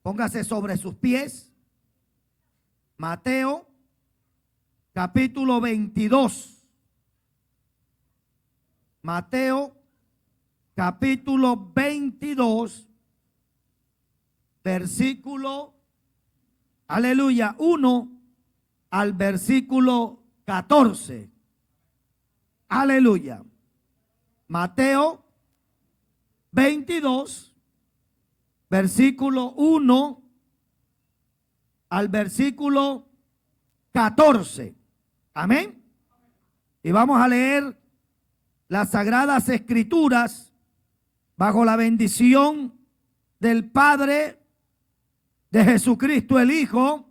Póngase sobre sus pies. Mateo capítulo 22. Mateo capítulo 22, versículo, aleluya, 1 al versículo 14. Aleluya. Mateo 22, versículo 1 al versículo 14. Amén. Y vamos a leer las Sagradas Escrituras bajo la bendición del Padre, de Jesucristo el Hijo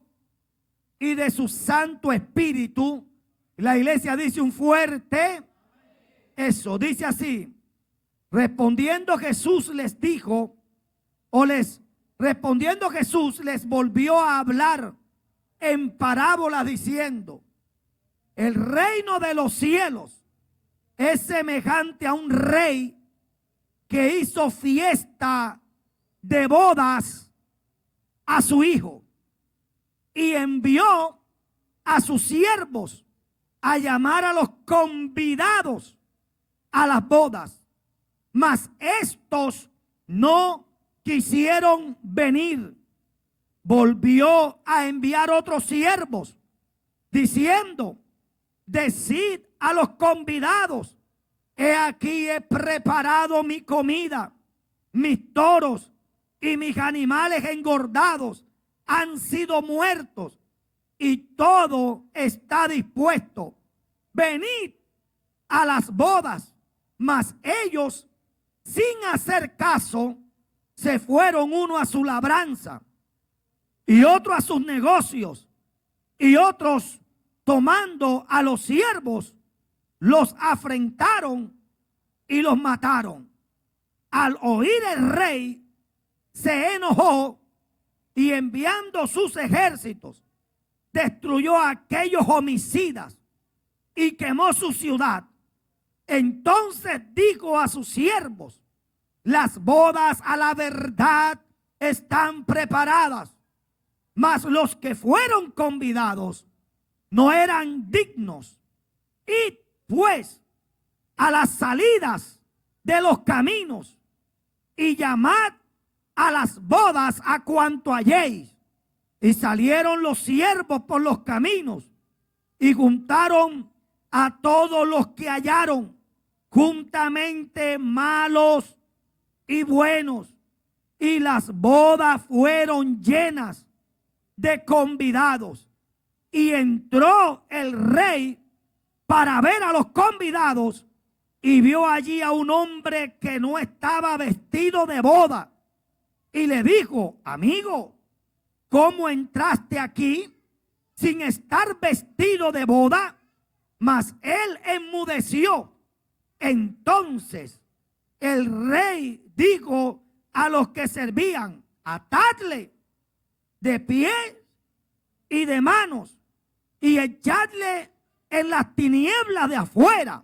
y de su Santo Espíritu. La iglesia dice un fuerte eso, dice así: respondiendo Jesús les dijo, respondiendo Jesús les volvió a hablar en parábola diciendo: el reino de los cielos es semejante a un rey que hizo fiesta de bodas a su hijo y envió a sus siervos a llamar a los convidados a las bodas, mas estos no quisieron venir. Volvió a enviar otros siervos diciendo: decid a los convidados, he aquí he preparado mi comida, mis toros y mis animales engordados han sido muertos y todo está dispuesto. Venid a las bodas. Mas ellos, sin hacer caso, se fueron, uno a su labranza y otro a sus negocios, y otros, tomando a los siervos, los afrentaron y los mataron. Al oír el rey, se enojó y enviando sus ejércitos, destruyó a aquellos homicidas y quemó su ciudad. Entonces dijo a sus siervos: las bodas a la verdad están preparadas, mas los que fueron convidados no eran dignos. Id pues a las salidas de los caminos y llamad a las bodas a cuanto halléis. Y salieron los siervos por los caminos y juntaron a todos los que hallaron, juntamente malos y buenos, y las bodas fueron llenas de convidados. Y entró el rey para ver a los convidados y vio allí a un hombre que no estaba vestido de boda, y le dijo: amigo, ¿cómo entraste aquí sin estar vestido de boda? Mas él enmudeció. Entonces el rey dijo a los que servían: atadle de pies y de manos y echadle en las tinieblas de afuera.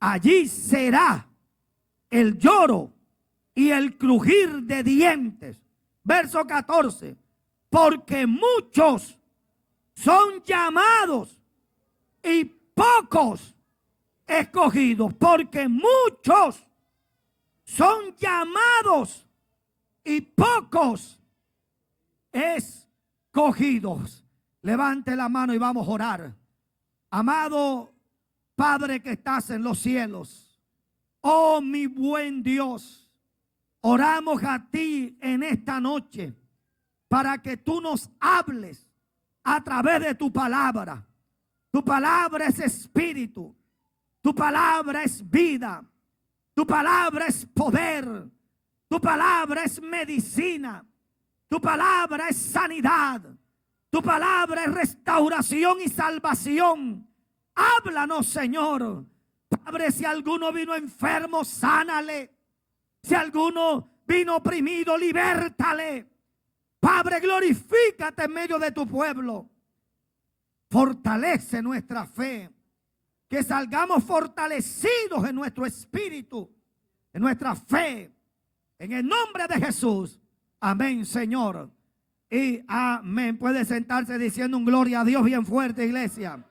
Allí será el lloro y el crujir de dientes. Verso 14. Porque muchos son llamados y pocos escogidos. Porque muchos son llamados y pocos escogidos. Levante la mano y vamos a orar. Amado Padre que estás en los cielos, oh mi buen Dios, oramos a ti en esta noche para que tú nos hables a través de tu palabra. Tu palabra es espíritu, tu palabra es vida, tu palabra es poder, tu palabra es medicina, tu palabra es sanidad, tu palabra es restauración y salvación. Háblanos, Señor. Padre, si alguno vino enfermo, sánale. Si alguno vino oprimido, libértale. Padre, glorifícate en medio de tu pueblo. Fortalece nuestra fe. Que salgamos fortalecidos en nuestro espíritu, en nuestra fe. En el nombre de Jesús. Amén, Señor. Y amén. Puede sentarse diciendo un gloria a Dios bien fuerte, iglesia.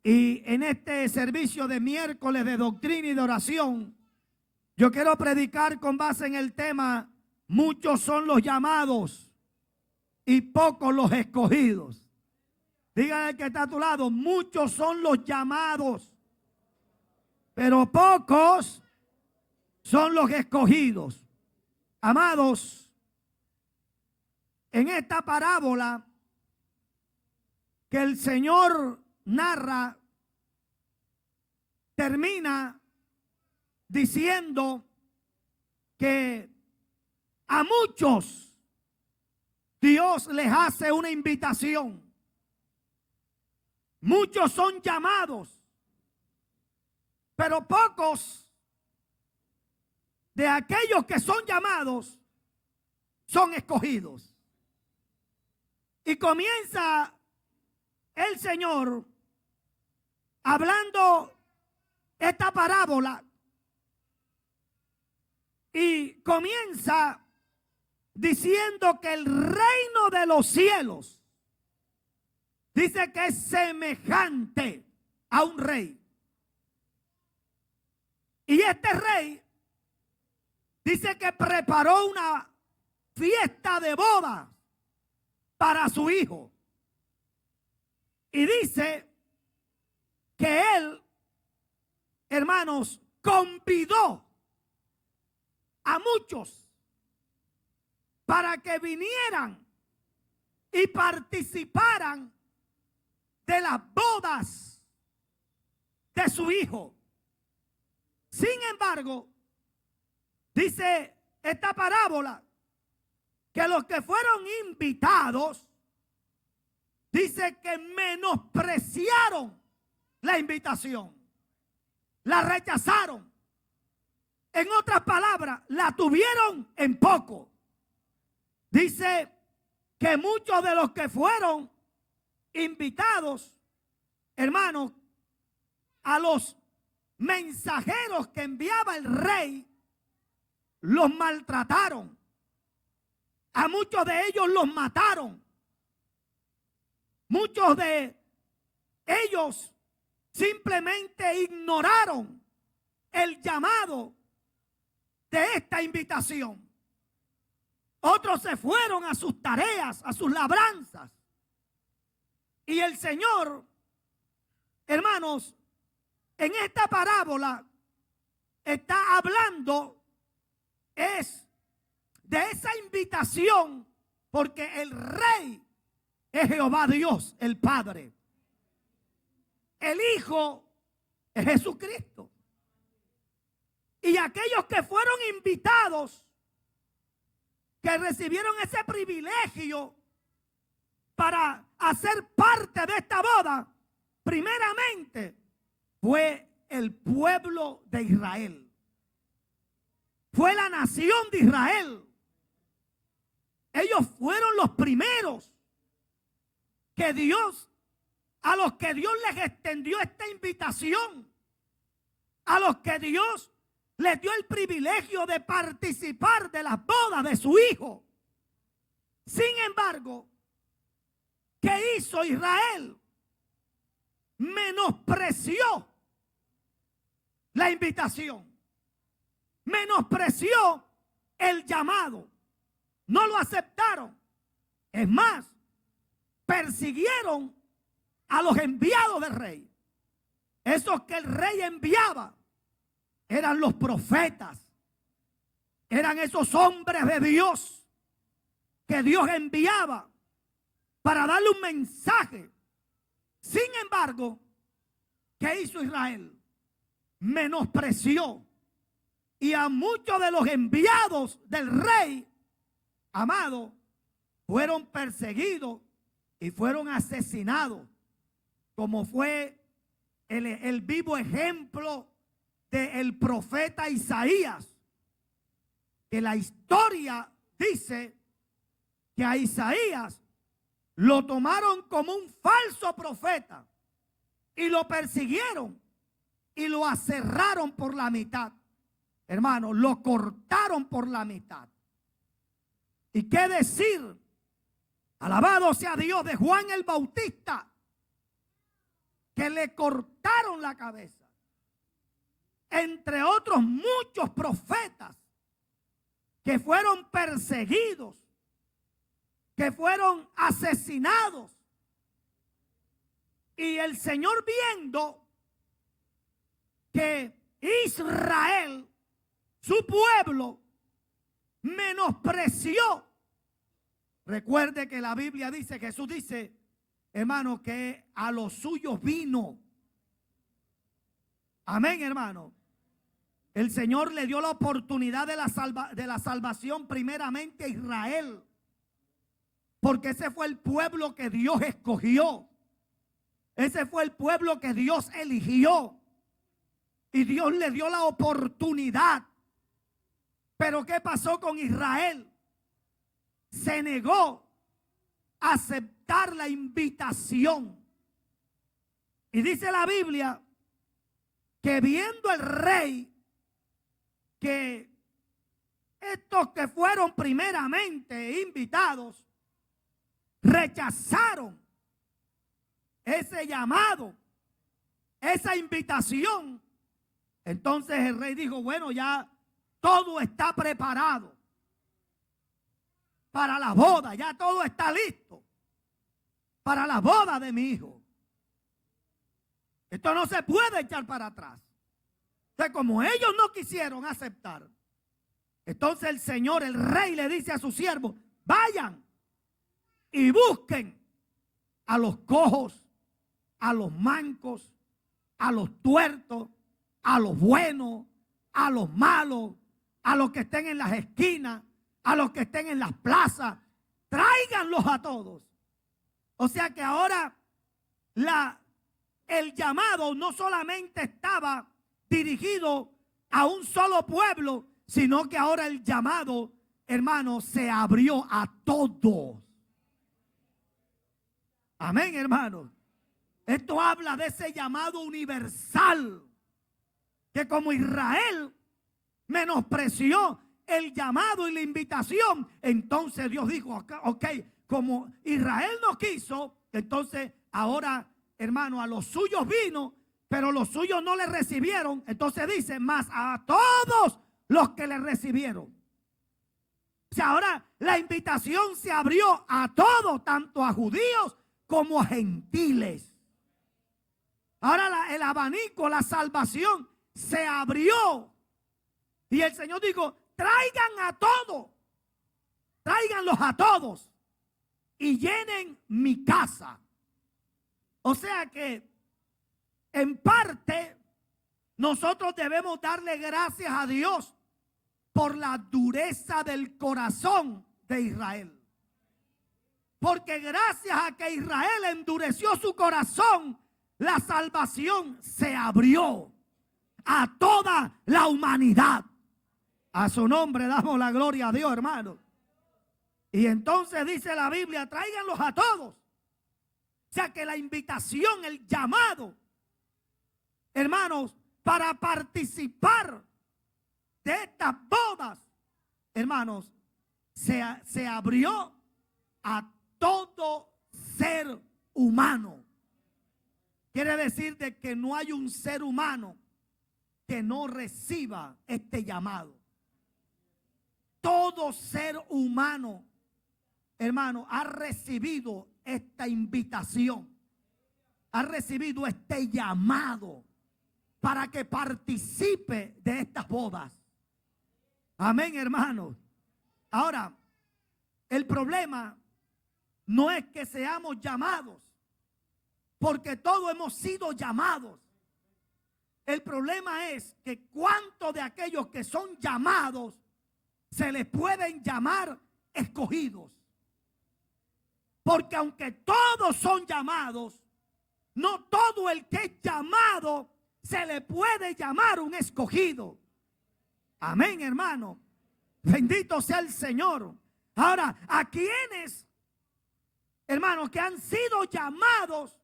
Y en este servicio de miércoles de doctrina y de oración, yo quiero predicar con base en el tema: muchos son los llamados y pocos los escogidos. Dígale al que está a tu lado: muchos son los llamados, pero pocos son los escogidos. Amados, en esta parábola que el Señor narra, termina diciendo que a muchos Dios les hace una invitación. Muchos son llamados, pero pocos de aquellos que son llamados son escogidos. Y comienza el Señor hablando esta parábola y comienza diciendo que el reino de los cielos, dice que es semejante a un rey. Y este rey dice que preparó una fiesta de boda para su hijo. Y dice que él, hermanos, convidó a muchos para que vinieran y participaran de las bodas de su hijo. Sin embargo, dice esta parábola que los que fueron invitados, dice que menospreciaron la invitación, la rechazaron. En otras palabras, la tuvieron en poco. Dice que muchos de los que fueron invitados, hermanos, a los mensajeros que enviaba el rey, los maltrataron. A muchos de ellos los mataron. Muchos de ellos simplemente ignoraron el llamado de esta invitación. Otros se fueron a sus tareas, a sus labranzas. Y el Señor, hermanos, en esta parábola está hablando es de esa invitación, porque el rey es Jehová Dios, el Padre. El Hijo es Jesucristo. Y aquellos que fueron invitados, que recibieron ese privilegio para hacer parte de esta boda, primeramente fue el pueblo de Israel. Fue la nación de Israel. Ellos fueron los primeros que Dios, a los que Dios les extendió esta invitación, a los que Dios les dio el privilegio de participar de las bodas de su hijo. Sin embargo, ¿qué hizo Israel? Menospreció la invitación, menospreció el llamado, no lo aceptaron. Es más, persiguieron a los enviados del rey. Esos que el rey enviaba eran los profetas, eran esos hombres de Dios que Dios enviaba para darle un mensaje. Sin embargo, ¿qué hizo Israel? Menospreció, y a muchos de los enviados del rey, amado, fueron perseguidos y fueron asesinados, como fue el vivo ejemplo del profeta Isaías, que la historia dice que a Isaías lo tomaron como un falso profeta y lo persiguieron y lo aserraron por la mitad. Hermano, lo cortaron por la mitad. ¿Y qué decir? Alabado sea Dios, de Juan el Bautista, que le cortaron la cabeza. Entre otros muchos profetas que fueron perseguidos, que fueron asesinados. Y el Señor, viendo que Israel, su pueblo, menospreció. Recuerde que la Biblia dice, Jesús dice, hermano, que a los suyos vino. Amén, hermano. El Señor le dio la oportunidad de la salvación primeramente a Israel, porque ese fue el pueblo que Dios escogió. Ese fue el pueblo que Dios eligió. Y Dios le dio la oportunidad. Pero ¿qué pasó con Israel? Se negó a aceptar la invitación. Y dice la Biblia que viendo el rey que estos que fueron primeramente invitados rechazaron ese llamado, esa invitación, entonces el rey dijo, bueno, ya todo está preparado para la boda, ya todo está listo para la boda de mi hijo. Esto no se puede echar para atrás. Entonces, como ellos no quisieron aceptar, entonces el Señor, el rey, le dice a sus siervos, vayan y busquen a los cojos, a los mancos, a los tuertos, a los buenos, a los malos, a los que estén en las esquinas, a los que estén en las plazas, tráiganlos a todos. O sea que ahora el llamado no solamente estaba dirigido a un solo pueblo, sino que ahora el llamado, hermano, se abrió a todos. Amén, hermano. Esto habla de ese llamado universal, que como Israel menospreció el llamado y la invitación, entonces Dios dijo, ok, como Israel no quiso, entonces ahora, hermano, a los suyos vino, pero los suyos no le recibieron. Entonces dice, más a todos los que le recibieron. O sea, ahora la invitación se abrió a todos, tanto a judíos como a gentiles. Ahora el abanico, la salvación se abrió. Y el Señor dijo, traigan a todos, tráiganlos a todos y llenen mi casa. O sea que en parte nosotros debemos darle gracias a Dios por la dureza del corazón de Israel. Porque gracias a que Israel endureció su corazón, la salvación se abrió a toda la humanidad. A su nombre damos la gloria a Dios, hermano. Y entonces dice la Biblia, tráiganlos a todos. O sea que la invitación, el llamado, hermanos, para participar de estas bodas, hermanos, se abrió a todo ser humano. Quiere decir de que no hay un ser humano que no reciba este llamado. Todo ser humano, hermano, ha recibido esta invitación, ha recibido este llamado para que participe de estas bodas. Amén, hermanos. Ahora, el problema no es que seamos llamados, porque todos hemos sido llamados. El problema es que cuántos de aquellos que son llamados se les pueden llamar escogidos. Porque aunque todos son llamados, no todo el que es llamado se le puede llamar un escogido. Amén, hermano. Bendito sea el Señor. Ahora, a quienes, hermanos, que han sido llamados,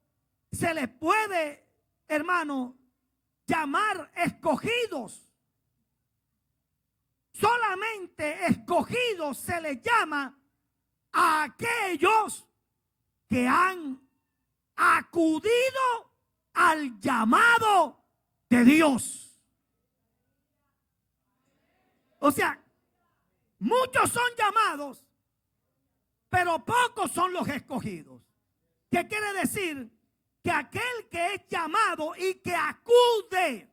se les puede, hermano, llamar escogidos. Solamente escogidos se les llama a aquellos que han acudido al llamado de Dios. O sea, muchos son llamados, pero pocos son los escogidos. ¿Qué quiere decir? Que aquel que es llamado y que acude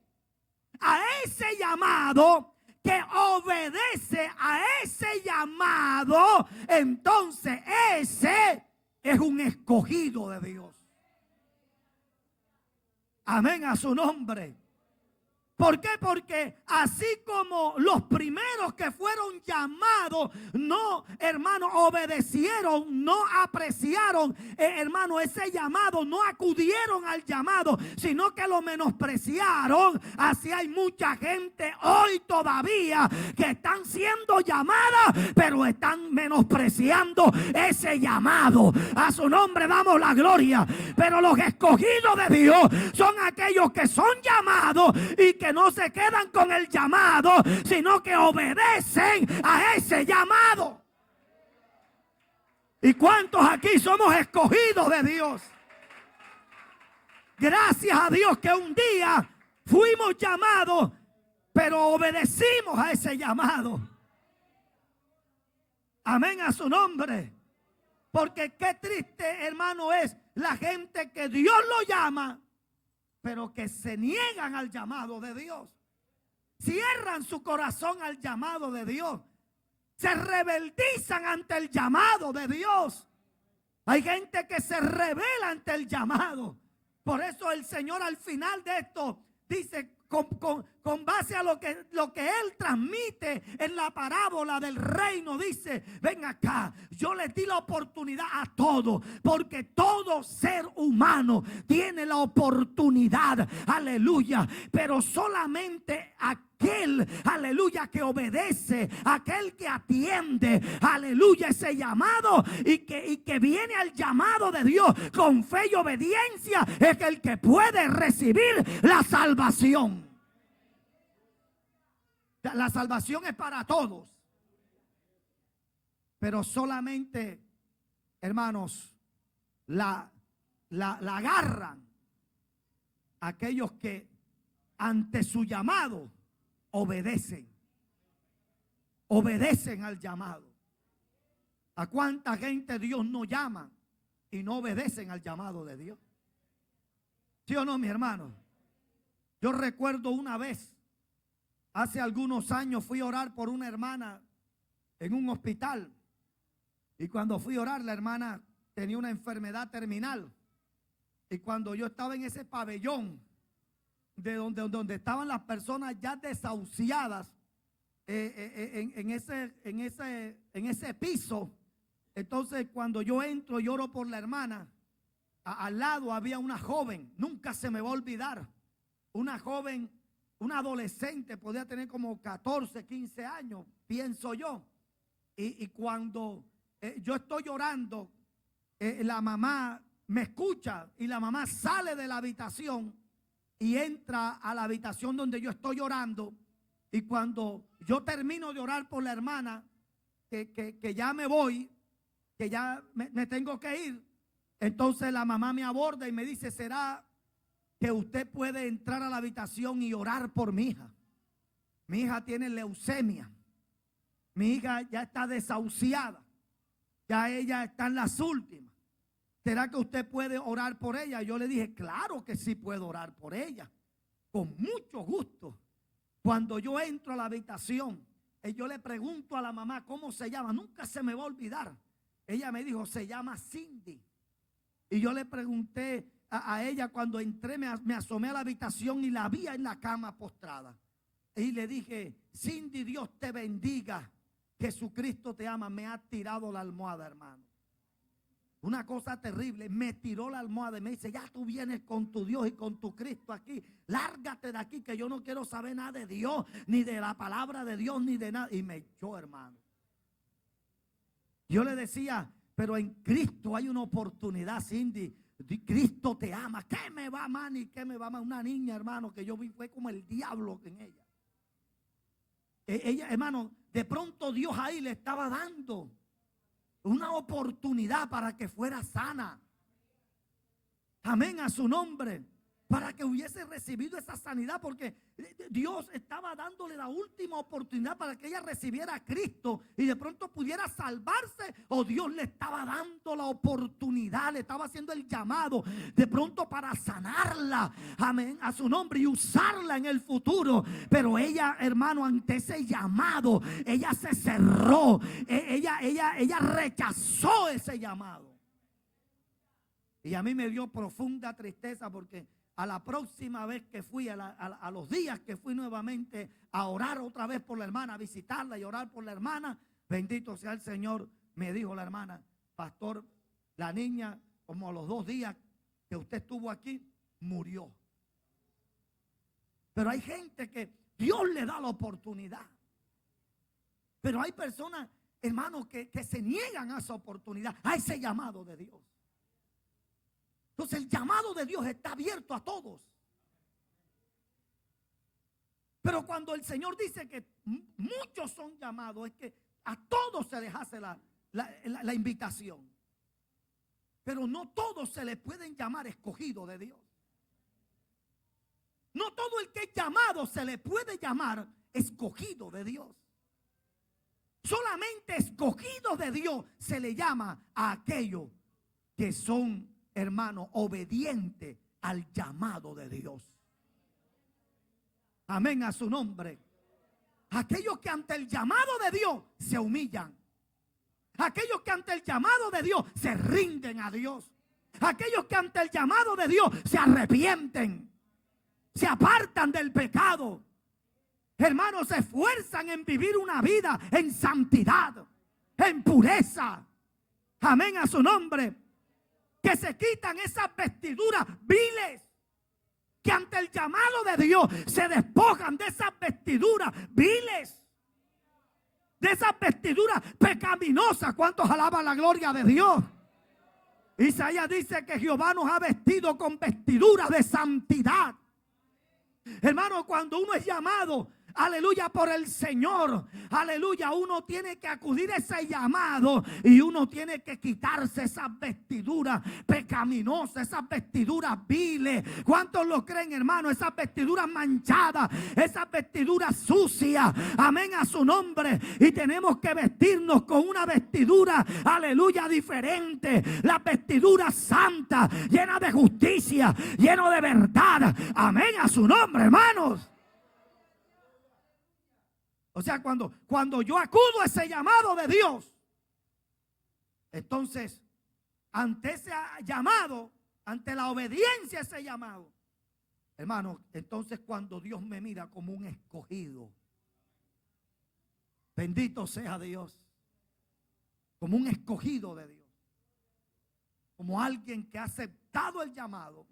a ese llamado, que obedece a ese llamado, entonces ese es un escogido de Dios. Amén a su nombre. ¿Por qué? Porque así como los primeros que fueron llamados, no, hermano, obedecieron, no apreciaron, hermano, ese llamado, no acudieron al llamado, sino que lo menospreciaron. Así hay mucha gente hoy todavía que están siendo llamadas, pero están menospreciando ese llamado. A su nombre damos la gloria. Pero los escogidos de Dios son aquellos que son llamados y que no se quedan con el llamado, sino que obedecen a ese llamado. ¿Y cuántos aquí somos escogidos de Dios? Gracias a Dios que un día fuimos llamados, pero obedecimos a ese llamado. Amén a su nombre. Porque qué triste, hermano, es la gente que Dios lo llama, pero que se niegan al llamado de Dios. Cierran su corazón al llamado de Dios. Se rebeldizan ante el llamado de Dios. Hay gente que se rebela ante el llamado. Por eso el Señor al final de esto dice, con base a lo que Él transmite en la parábola del reino, dice: ven acá, yo les di la oportunidad a todos, porque todo ser humano tiene la oportunidad, aleluya, pero solamente aquel, aleluya, que obedece, aquel que atiende, aleluya, ese llamado y que viene al llamado de Dios con fe y obediencia, es el que puede recibir la salvación. La salvación es para todos, pero solamente, hermanos, la agarran aquellos que ante su llamado obedecen al llamado. ¿A cuánta gente Dios no llama y no obedecen al llamado de Dios? ¿Sí o no, mi hermano? Yo recuerdo una vez, hace algunos años, fui a orar por una hermana en un hospital. Y cuando fui a orar, la hermana tenía una enfermedad terminal. Y cuando yo estaba en ese pabellón, de donde estaban las personas ya desahuciadas, en ese piso, entonces cuando yo entro y oro por la hermana, al lado había una joven, nunca se me va a olvidar, una joven, una adolescente, podía tener como 14, 15 años, pienso yo. Y cuando yo estoy llorando, la mamá me escucha y la mamá sale de la habitación y entra a la habitación donde yo estoy llorando. Y cuando yo termino de orar por la hermana, que ya me voy, que ya me tengo que ir, entonces la mamá me aborda y me dice: ¿será que usted puede entrar a la habitación y orar por mi hija? Mi hija tiene leucemia. Mi hija ya está desahuciada. Ya ella está en las últimas. ¿Será que usted puede orar por ella? Yo le dije: claro que sí puedo orar por ella, con mucho gusto. Cuando yo entro a la habitación, yo le pregunto a la mamá cómo se llama. Nunca se me va a olvidar. Ella me dijo: se llama Cindy. Y yo le pregunté a ella, cuando entré, me asomé a la habitación y la vi en la cama postrada. Y le dije: Cindy, Dios te bendiga. Jesucristo te ama. Me ha tirado la almohada, hermano. Una cosa terrible. Me tiró la almohada y me dice: ya tú vienes con tu Dios y con tu Cristo aquí. Lárgate de aquí, que yo no quiero saber nada de Dios, ni de la palabra de Dios, ni de nada. Y me echó, hermano. Yo le decía: pero en Cristo hay una oportunidad, Cindy. Cristo te ama. ¿Qué me va, Manny? ¿Qué me va, una niña, hermano, que yo vi? Fue como el diablo en ella. Ella, hermano, de pronto Dios ahí le estaba dando una oportunidad para que fuera sana. Amén, a su nombre. Para que hubiese recibido esa sanidad, porque Dios estaba dándole la última oportunidad para que ella recibiera a Cristo y de pronto pudiera salvarse, o Dios le estaba dando la oportunidad, le estaba haciendo el llamado de pronto para sanarla, amén, a su nombre, y usarla en el futuro. Pero ella, hermano, ante ese llamado, ella se cerró, ella rechazó ese llamado. Y a mí me dio profunda tristeza, porque a la próxima vez que fui, a los días que fui nuevamente a orar otra vez por la hermana, a visitarla y orar por la hermana, bendito sea el Señor, me dijo la hermana: pastor, la niña, como a los 2 días que usted estuvo aquí, murió. Pero hay gente que Dios le da la oportunidad. Pero hay personas, hermanos, que se niegan a esa oportunidad, a ese llamado de Dios. Entonces el llamado de Dios está abierto a todos. Pero cuando el Señor dice que muchos son llamados, es que a todos se les hace la invitación. Pero no todos se les pueden llamar escogidos de Dios. No todo el que es llamado se le puede llamar escogido de Dios. Solamente escogidos de Dios se le llama a aquellos que son, hermano, obediente al llamado de Dios. Amén, a su nombre. Aquellos que ante el llamado de Dios se humillan. Aquellos que ante el llamado de Dios se rinden a Dios. Aquellos que ante el llamado de Dios se arrepienten, se apartan del pecado. Hermanos, se esfuerzan en vivir una vida en santidad, en pureza. Amén, a su nombre. Que se quitan esas vestiduras viles, que ante el llamado de Dios se despojan de esas vestiduras viles, de esas vestiduras pecaminosas. ¿Cuántos alaban la gloria de Dios? Isaías dice que Jehová nos ha vestido con vestiduras de santidad. Hermano, cuando uno es llamado, aleluya, por el Señor, aleluya, uno tiene que acudir a ese llamado y uno tiene que quitarse esas vestiduras pecaminosas, esas vestiduras viles. ¿Cuántos lo creen, hermano? Esas vestiduras manchadas, esas vestiduras sucias, amén, a su nombre. Y tenemos que vestirnos con una vestidura, aleluya, diferente, la vestidura santa, llena de justicia, llena de verdad, amén, a su nombre, hermanos. O sea, cuando yo acudo a ese llamado de Dios, entonces, ante ese llamado, ante la obediencia a ese llamado, hermano, entonces cuando Dios me mira como un escogido, bendito sea Dios, como un escogido de Dios, como alguien que ha aceptado el llamado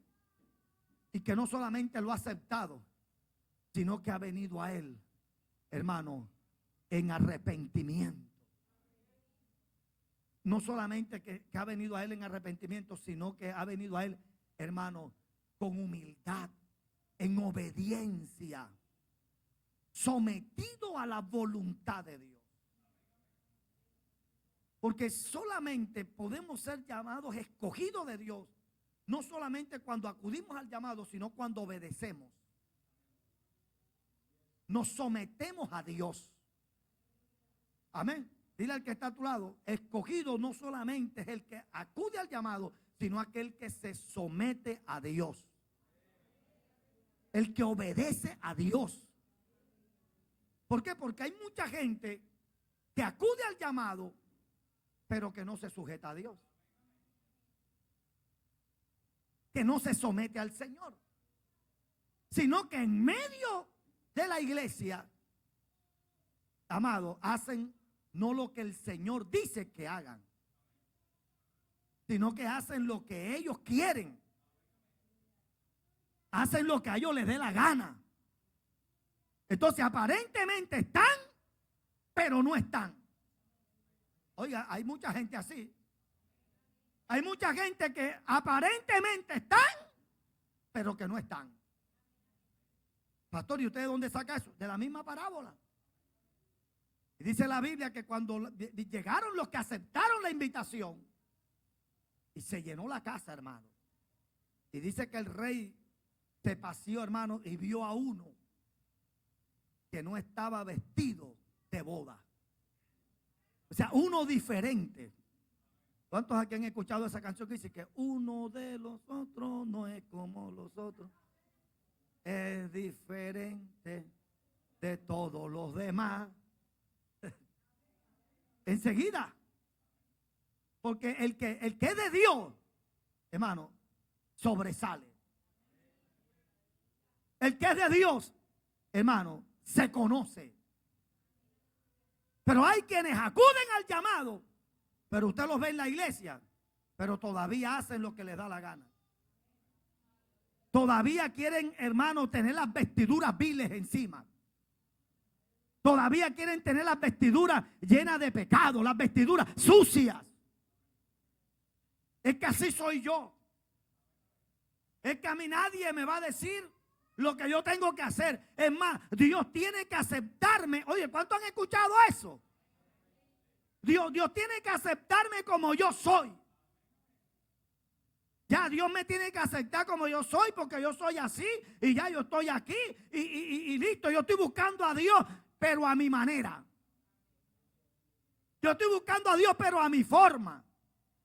y que no solamente lo ha aceptado, sino que ha venido a Él, hermano, en arrepentimiento. No solamente que ha venido a Él en arrepentimiento, sino que ha venido a Él, hermano, con humildad, en obediencia, sometido a la voluntad de Dios. Porque solamente podemos ser llamados escogidos de Dios, no solamente cuando acudimos al llamado, sino cuando obedecemos. Nos sometemos a Dios. Amén. Dile al que está a tu lado: escogido no solamente es el que acude al llamado, sino aquel que se somete a Dios, el que obedece a Dios. ¿Por qué? Porque hay mucha gente que acude al llamado, pero que no se sujeta a Dios, que no se somete al Señor, sino que en medio de la iglesia, amado, hacen no lo que el Señor dice que hagan, sino que hacen lo que ellos quieren, hacen lo que a ellos les dé la gana. Entonces aparentemente están, pero no están. Oiga, hay mucha gente así. Hay mucha gente que aparentemente están, pero que no están. Pastor, ¿y usted de dónde saca eso? De la misma parábola. Y dice la Biblia que cuando llegaron los que aceptaron la invitación, y se llenó la casa, hermano. Y dice que el rey se paseó, hermano, y vio a uno que no estaba vestido de boda. O sea, uno diferente. ¿Cuántos aquí han escuchado esa canción que dice que uno de los otros no es como los otros? Es diferente de todos los demás. Enseguida. Porque el que es de Dios, hermano, sobresale. El que es de Dios, hermano, se conoce. Pero hay quienes acuden al llamado, pero usted los ve en la iglesia, pero todavía hacen lo que les da la gana. Todavía quieren, hermano, tener las vestiduras viles encima. Todavía quieren tener las vestiduras llenas de pecado, las vestiduras sucias. Es que así soy yo. Es que a mí nadie me va a decir lo que yo tengo que hacer. Es más, Dios tiene que aceptarme. Oye, ¿cuántos han escuchado eso? Dios tiene que aceptarme como yo soy. Ya Dios me tiene que aceptar como yo soy, porque yo soy así y ya yo estoy aquí y listo. Yo estoy buscando a Dios, pero a mi manera. Yo estoy buscando a Dios, pero a mi forma.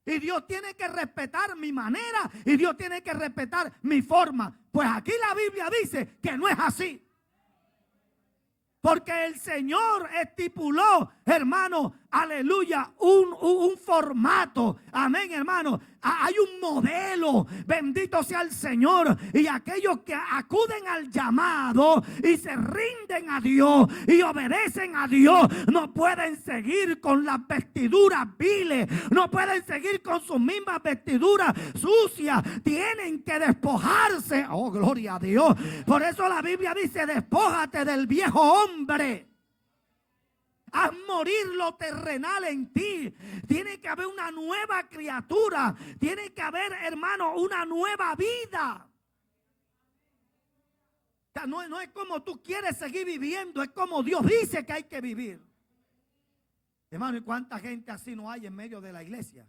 Y Dios tiene que respetar mi manera y Dios tiene que respetar mi forma. Pues aquí la Biblia dice que no es así. Porque el Señor estipuló, hermano, aleluya, un formato. Amén, hermano. Hay un modelo. Bendito sea el Señor. Y aquellos que acuden al llamado y se rinden a Dios y obedecen a Dios, no pueden seguir con las vestiduras viles. No pueden seguir con sus mismas vestiduras sucias. Tienen que despojarse. Oh, gloria a Dios. Por eso la Biblia dice, despójate del viejo hombre. Haz morir lo terrenal en ti. Tiene que haber una nueva criatura. Tiene que haber, hermano, una nueva vida. O sea, no es como tú quieres seguir viviendo, es como Dios dice que hay que vivir. Hermano, ¿y cuánta gente así no hay en medio de la iglesia?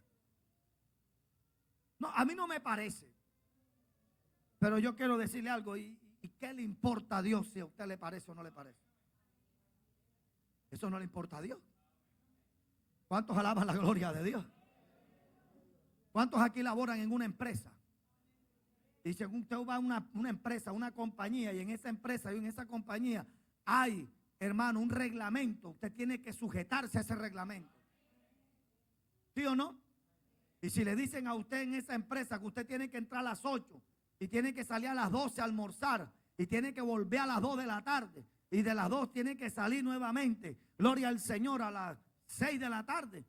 No, a mí no me parece. Pero yo quiero decirle algo. ¿Y qué le importa a Dios si a usted le parece o no le parece? Eso no le importa a Dios. ¿Cuántos alaban la gloria de Dios? ¿Cuántos aquí laboran en una empresa? Y según usted va a una empresa, una compañía, y en esa empresa y en esa compañía hay, hermano, un reglamento. Usted tiene que sujetarse a ese reglamento. ¿Sí o no? Y si le dicen a usted en esa empresa que usted tiene que entrar a las 8 y tiene que salir a las 12 a almorzar y tiene que volver a las 2 de la tarde. Y de las 2 tiene que salir nuevamente. Gloria al Señor a las 6 de la tarde.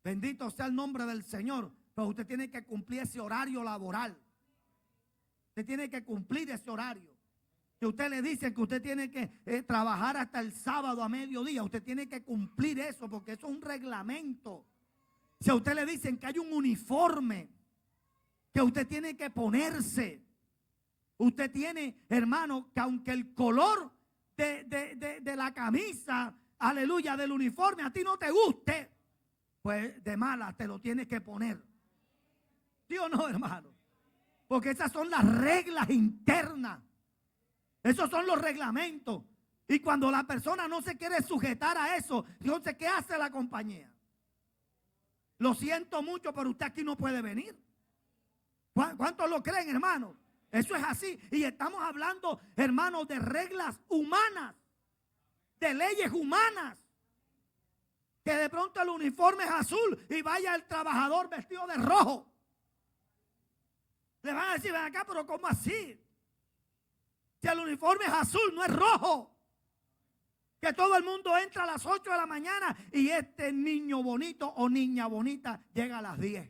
Bendito sea el nombre del Señor. Pero usted tiene que cumplir ese horario laboral. Usted tiene que cumplir ese horario. Que usted le dice que usted tiene que trabajar hasta el sábado a mediodía. Usted tiene que cumplir eso porque eso es un reglamento. Si a usted le dicen que hay un uniforme que usted tiene que ponerse. Usted tiene, hermano, que aunque el color de la camisa, aleluya, del uniforme a ti no te guste, pues de mala te lo tienes que poner. ¿Sí o no, hermano? Porque esas son las reglas internas. Esos son los reglamentos. Y cuando la persona no se quiere sujetar a eso, entonces, ¿qué hace la compañía? Lo siento mucho, pero usted aquí no puede venir. ¿Cuántos lo creen, hermano? Eso es así. Y estamos hablando, hermanos, de reglas humanas, de leyes humanas. Que de pronto el uniforme es azul y vaya el trabajador vestido de rojo. Le van a decir, ven acá, pero ¿cómo así? Si el uniforme es azul, no es rojo. Que todo el mundo entra a las 8 de la mañana y este niño bonito o niña bonita llega a las 10.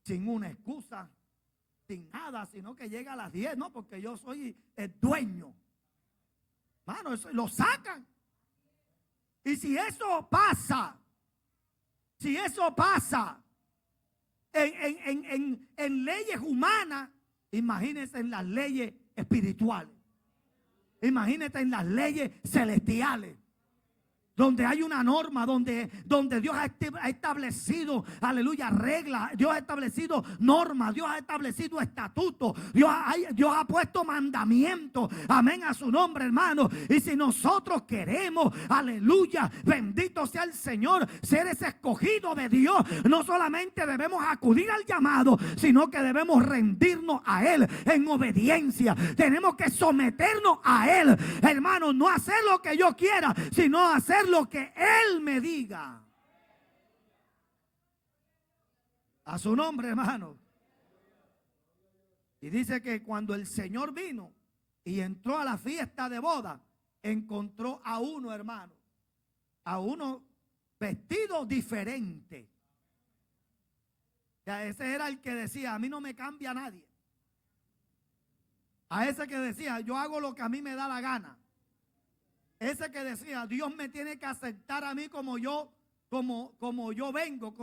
Sin una excusa. Sin nada, sino que llega a las 10, no, porque yo soy el dueño. Mano, eso lo sacan. Y si eso pasa en leyes humanas, imagínense en las leyes espirituales. Imagínate en las leyes celestiales. donde hay una norma, donde Dios ha establecido, aleluya, reglas, Dios ha establecido normas, Dios ha establecido estatutos, Dios ha puesto mandamientos, amén, a su nombre, hermano. Y si nosotros queremos, aleluya, bendito sea el Señor, ser ese escogido de Dios, no solamente debemos acudir al llamado, sino que debemos rendirnos a Él en obediencia. Tenemos que someternos a Él, hermano, no hacer lo que yo quiera, sino hacer lo que Él me diga. A su nombre, hermano. Y dice que cuando el Señor vino y entró a la fiesta de boda, encontró a uno, hermano, a uno vestido diferente. Ya ese era el que decía, a mí no me cambia nadie. A ese que decía, yo hago lo que a mí me da la gana. Ese que decía, Dios me tiene que aceptar a mí como yo vengo,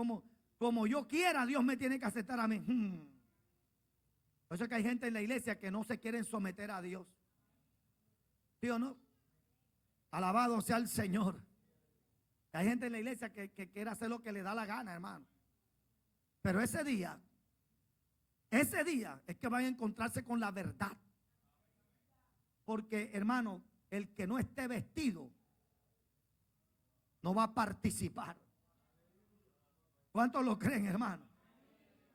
como yo quiera, Dios me tiene que aceptar a mí. Por eso es que hay gente en la iglesia que no se quieren someter a Dios. ¿Sí o no? Alabado sea el Señor. Hay gente en la iglesia que quiere hacer lo que le da la gana, hermano. Pero ese día es que van a encontrarse con la verdad. Porque, hermano, el que no esté vestido no va a participar. ¿Cuántos lo creen, hermano?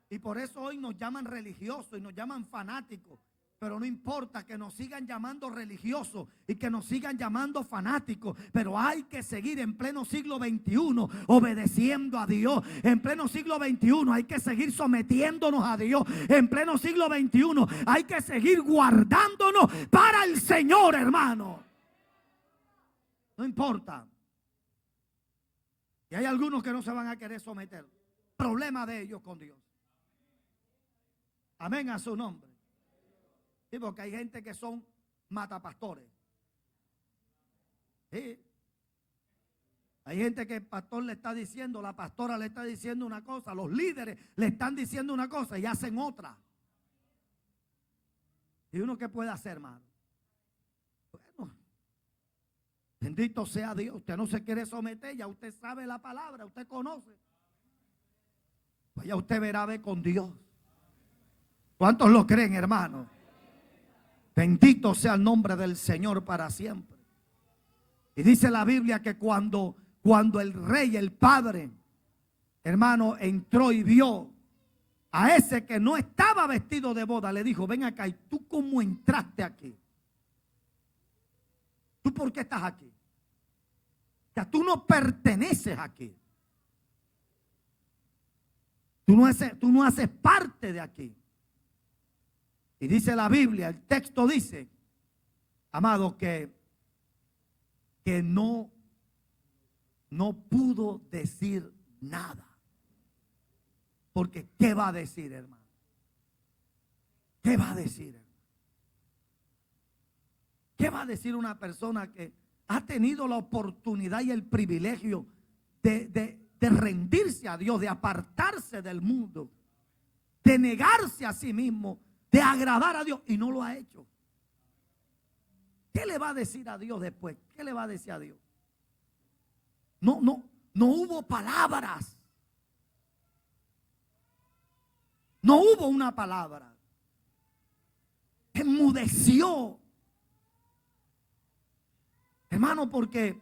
Y por eso hoy nos llaman religiosos y nos llaman fanáticos. Pero no importa que nos sigan llamando religiosos y que nos sigan llamando fanáticos. Pero hay que seguir en pleno siglo XXI obedeciendo a Dios. En pleno siglo XXI hay que seguir sometiéndonos a Dios. En pleno siglo XXI hay que seguir guardándonos para el Señor, hermano. No importa. Y hay algunos que no se van a querer someter. Problema de ellos con Dios. Amén a su nombre. Sí, porque hay gente que son matapastores. Sí. Hay gente que el pastor le está diciendo, la pastora le está diciendo una cosa, los líderes le están diciendo una cosa y hacen otra. ¿Y uno qué puede hacer, hermano? Bueno, bendito sea Dios. Usted no se quiere someter, ya usted sabe la palabra, usted conoce. Pues ya usted verá ver con Dios. ¿Cuántos lo creen, hermano? Bendito sea el nombre del Señor para siempre. Y dice la Biblia que cuando el rey, el padre, hermano, entró y vio a ese que no estaba vestido de boda, le dijo, ven acá, ¿y tú cómo entraste aquí? ¿Tú por qué estás aquí? O sea, tú no perteneces aquí. Tú no haces parte de aquí. Y dice la Biblia, el texto dice, amado, que no pudo decir nada. Porque ¿qué va a decir, hermano? ¿Qué va a decir, hermano? ¿Qué va a decir una persona que ha tenido la oportunidad y el privilegio de rendirse a Dios, de apartarse del mundo, de negarse a sí mismo, de agradar a Dios y no lo ha hecho? ¿Qué le va a decir a Dios después? ¿Qué le va a decir a Dios? No hubo palabras. No hubo una palabra. Enmudeció. Hermano, porque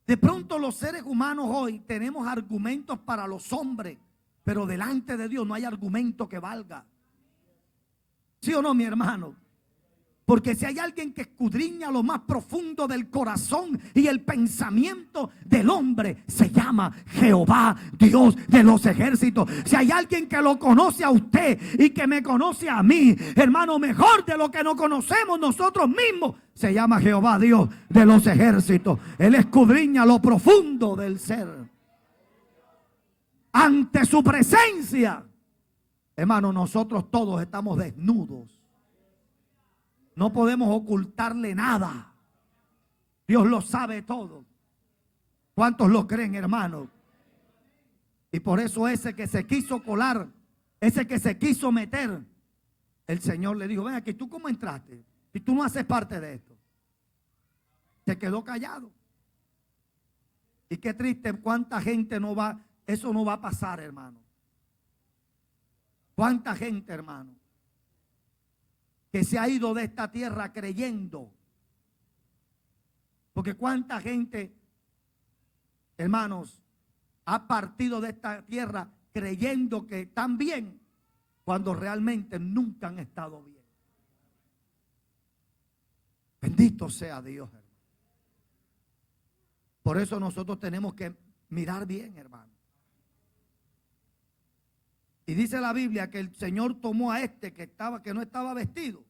de pronto los seres humanos hoy tenemos argumentos para los hombres, pero delante de Dios no hay argumento que valga. ¿Sí o no, mi hermano? Porque si hay alguien que escudriña lo más profundo del corazón y el pensamiento del hombre, se llama Jehová, Dios de los ejércitos. Si hay alguien que lo conoce a usted y que me conoce a mí, hermano, mejor de lo que nos conocemos nosotros mismos, se llama Jehová, Dios de los ejércitos. Él escudriña lo profundo del ser. Ante su presencia, hermano, nosotros todos estamos desnudos. No podemos ocultarle nada. Dios lo sabe todo. ¿Cuántos lo creen, hermano? Y por eso ese que se quiso colar, ese que se quiso meter, el Señor le dijo, ven aquí, ¿tú cómo entraste? Y tú no haces parte de esto. Se quedó callado. Y qué triste, cuánta gente no va, eso no va a pasar, hermano. Cuánta gente, hermano, que se ha ido de esta tierra creyendo. Porque cuánta gente, hermanos, ha partido de esta tierra creyendo que están bien cuando realmente nunca han estado bien. Bendito sea Dios, hermano. Por eso nosotros tenemos que mirar bien, hermano. Y dice la Biblia que el Señor tomó a este que no estaba vestido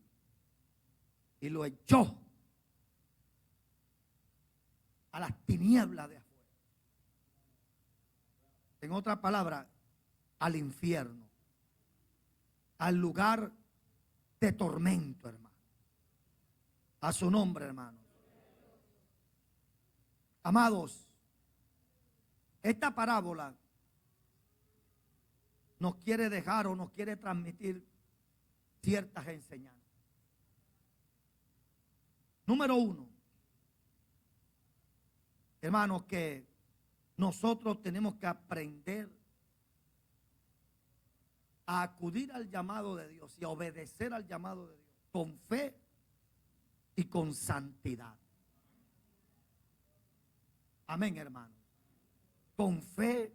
y lo echó a las tinieblas de afuera. En otras palabras, al infierno, al lugar de tormento, hermano. A su nombre, hermano. Amados, esta parábola nos quiere dejar o nos quiere transmitir ciertas enseñanzas. Número uno, hermanos, que nosotros tenemos que aprender a acudir al llamado de Dios y a obedecer al llamado de Dios con fe y con santidad. Amén, hermano. Con fe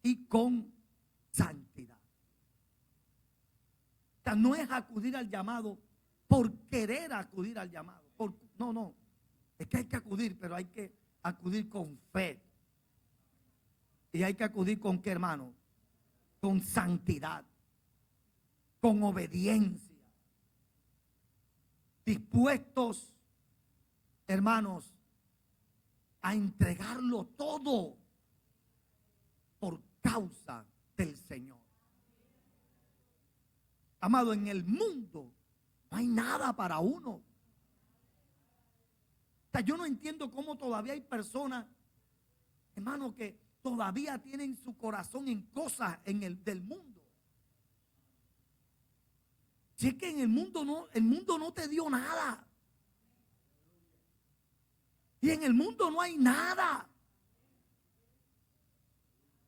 y con santidad. O sea, no es acudir al llamado por querer acudir al llamado. No. Es que hay que acudir, pero hay que acudir con fe. Y hay que acudir con qué, hermano? Con santidad, con obediencia. Dispuestos, hermanos, a entregarlo todo por causa del Señor. Amado, en el mundo no hay nada para uno. O sea, yo no entiendo cómo todavía hay personas, hermano, que todavía tienen su corazón en cosas del mundo. Si es que en el mundo no te dio nada. Y en el mundo no hay nada.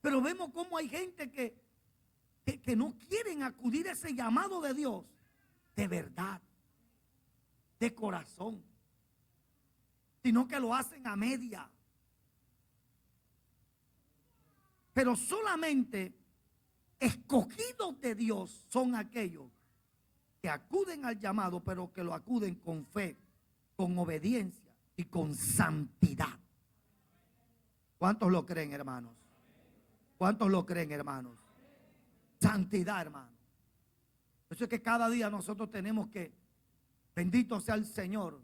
Pero vemos cómo hay gente que no quieren acudir a ese llamado de Dios de verdad, de corazón, sino que lo hacen a media. Pero solamente escogidos de Dios son aquellos que acuden al llamado, pero que lo acuden con fe, con obediencia y con santidad. ¿Cuántos lo creen, hermanos? ¿Cuántos lo creen, hermanos? Santidad, hermano. Por eso es que cada día nosotros tenemos que, bendito sea el Señor,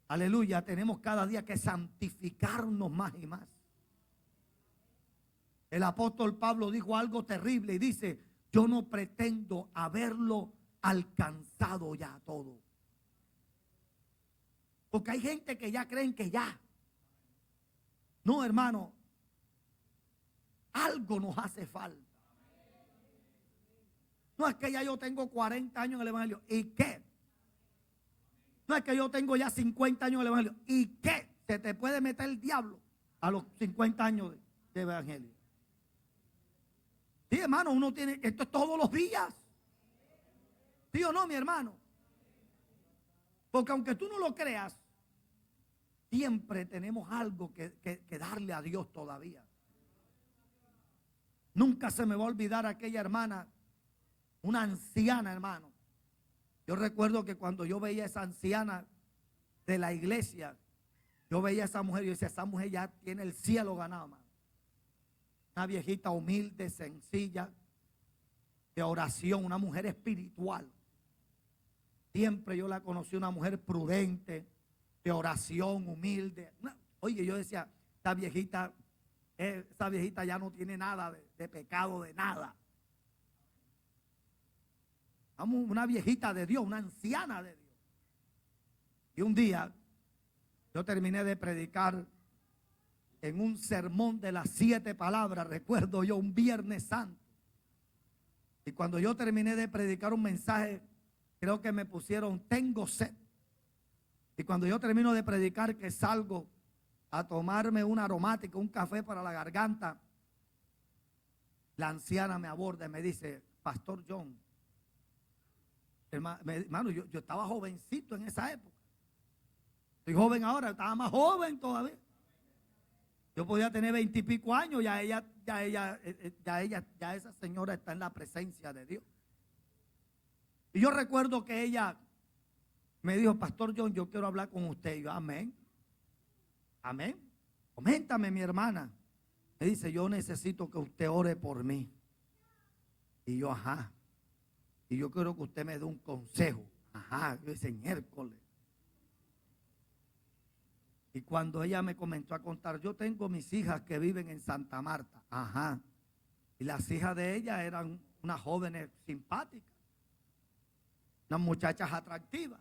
aleluya, tenemos cada día que santificarnos más y más. El apóstol Pablo dijo algo terrible y dice: yo no pretendo haberlo alcanzado ya todo. Porque hay gente que ya creen que ya. No, hermano. Algo nos hace falta. No es que ya yo tengo 40 años en el Evangelio. ¿Y qué? No es que yo tengo ya 50 años en el Evangelio. ¿Y qué? Se te puede meter el diablo a los 50 años de Evangelio. Sí, hermano, uno tiene, esto es todos los días. ¿Sí o no, mi hermano? Porque aunque tú no lo creas, siempre tenemos algo que darle a Dios todavía. Nunca se me va a olvidar aquella hermana, una anciana, hermano. Yo recuerdo que cuando yo veía a esa anciana de la iglesia, yo veía a esa mujer y yo decía: esa mujer ya tiene el cielo ganado, hermano. Una viejita humilde, sencilla, de oración, una mujer espiritual. Siempre yo la conocí una mujer prudente, de oración, humilde. Oye, yo decía, esa viejita ya no tiene nada de pecado, de nada. Vamos, una viejita de Dios, una anciana de Dios. Y un día yo terminé de predicar en un sermón de las 7 palabras, recuerdo yo, un Viernes Santo. Y cuando yo terminé de predicar un mensaje, creo que me pusieron: tengo sed. Y cuando yo termino de predicar, que salgo a tomarme una aromática, un café para la garganta, la anciana me aborda y me dice: Pastor John, hermano, yo estaba jovencito en esa época. Estoy joven ahora, estaba más joven todavía. Yo podía tener 20 y pico años, ya esa señora está en la presencia de Dios. Y yo recuerdo que ella me dijo: Pastor John, yo quiero hablar con usted. Y yo: amén, amén. Coméntame, mi hermana. Me dice: yo necesito que usted ore por mí. Y yo: ajá. Y yo quiero que usted me dé un consejo. Ajá. Yo dije: miércoles. Y cuando ella me comenzó a contar: yo tengo mis hijas que viven en Santa Marta. Ajá. Y las hijas de ella eran unas jóvenes simpáticas, unas muchachas atractivas.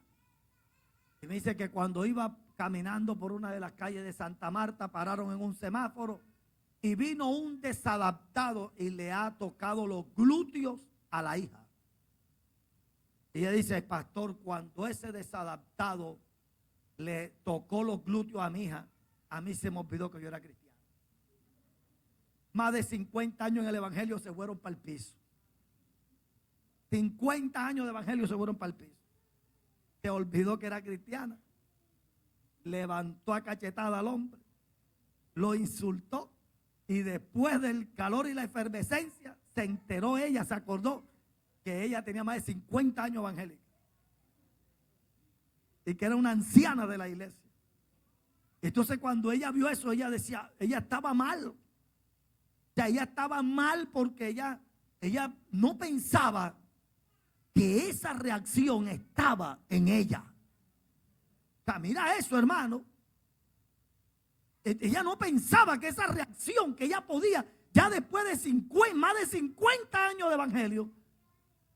Y me dice que cuando iba caminando por una de las calles de Santa Marta, pararon en un semáforo y vino un desadaptado y le ha tocado los glúteos a la hija. Y ella dice: pastor, cuando ese desadaptado le tocó los glúteos a mi hija, a mí se me olvidó que yo era cristiano. Más de 50 años en el evangelio se fueron para el piso. 50 años de evangelio se fueron para el piso. Se olvidó que era cristiana. Levantó a cachetada al hombre, lo insultó, y después del calor y la efervescencia se enteró ella, se acordó que ella tenía más de 50 años evangélica y que era una anciana de la iglesia. Entonces cuando ella vio eso, ella decía, ella estaba mal. O sea, ella estaba mal porque ella no pensaba que esa reacción estaba en ella. O sea, mira eso, hermano. Ella no pensaba que esa reacción que ella podía, ya después de más de 50 años de evangelio.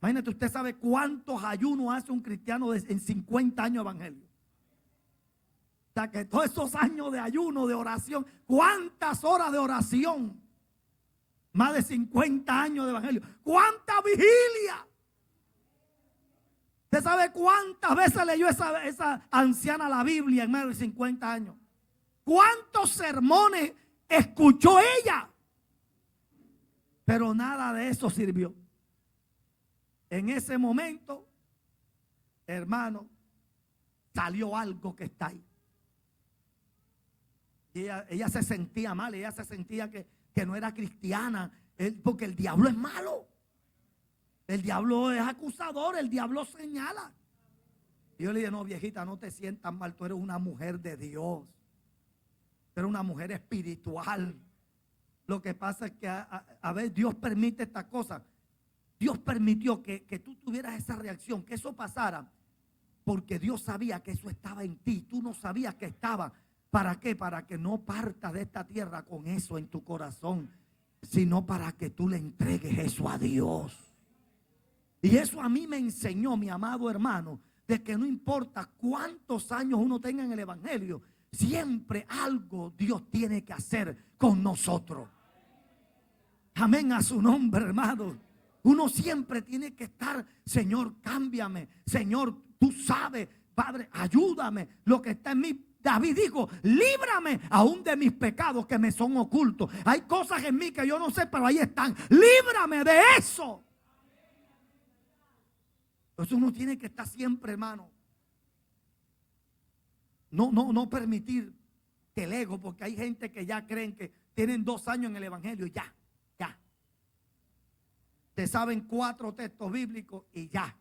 Imagínate, usted sabe cuántos ayunos hace un cristiano en 50 años de evangelio. O sea, que todos esos años de ayuno, de oración, ¿cuántas horas de oración? Más de 50 años de evangelio. ¿Cuánta vigilia? ¿Usted sabe cuántas veces leyó esa anciana la Biblia en más de 50 años? ¿Cuántos sermones escuchó ella? Pero nada de eso sirvió. En ese momento, hermano, salió algo que está ahí. Y ella se sentía mal, ella se sentía que no era cristiana, porque el diablo es malo. El diablo es acusador, el diablo señala. Y yo le dije: no, viejita, no te sientas mal, tú eres una mujer de Dios. Tú eres una mujer espiritual. Lo que pasa es que a veces Dios permite estas cosas. Dios permitió que tú tuvieras esa reacción, que eso pasara, porque Dios sabía que eso estaba en ti. Tú no sabías que estaba. ¿Para qué? Para que no partas de esta tierra con eso en tu corazón, sino para que tú le entregues eso a Dios. Y eso a mí me enseñó, mi amado hermano, de que no importa cuántos años uno tenga en el evangelio, siempre algo Dios tiene que hacer con nosotros. Amén a su nombre, hermano. Uno siempre tiene que estar: Señor, cámbiame. Señor, tú sabes, Padre, ayúdame. Lo que está en mí. David dijo: líbrame aún de mis pecados que me son ocultos. Hay cosas en mí que yo no sé, pero ahí están. Líbrame de eso. Entonces uno tiene que estar siempre, hermano. No permitir que el ego, porque hay gente que ya creen que tienen 2 años en el evangelio y ya. Te saben 4 textos bíblicos y ya.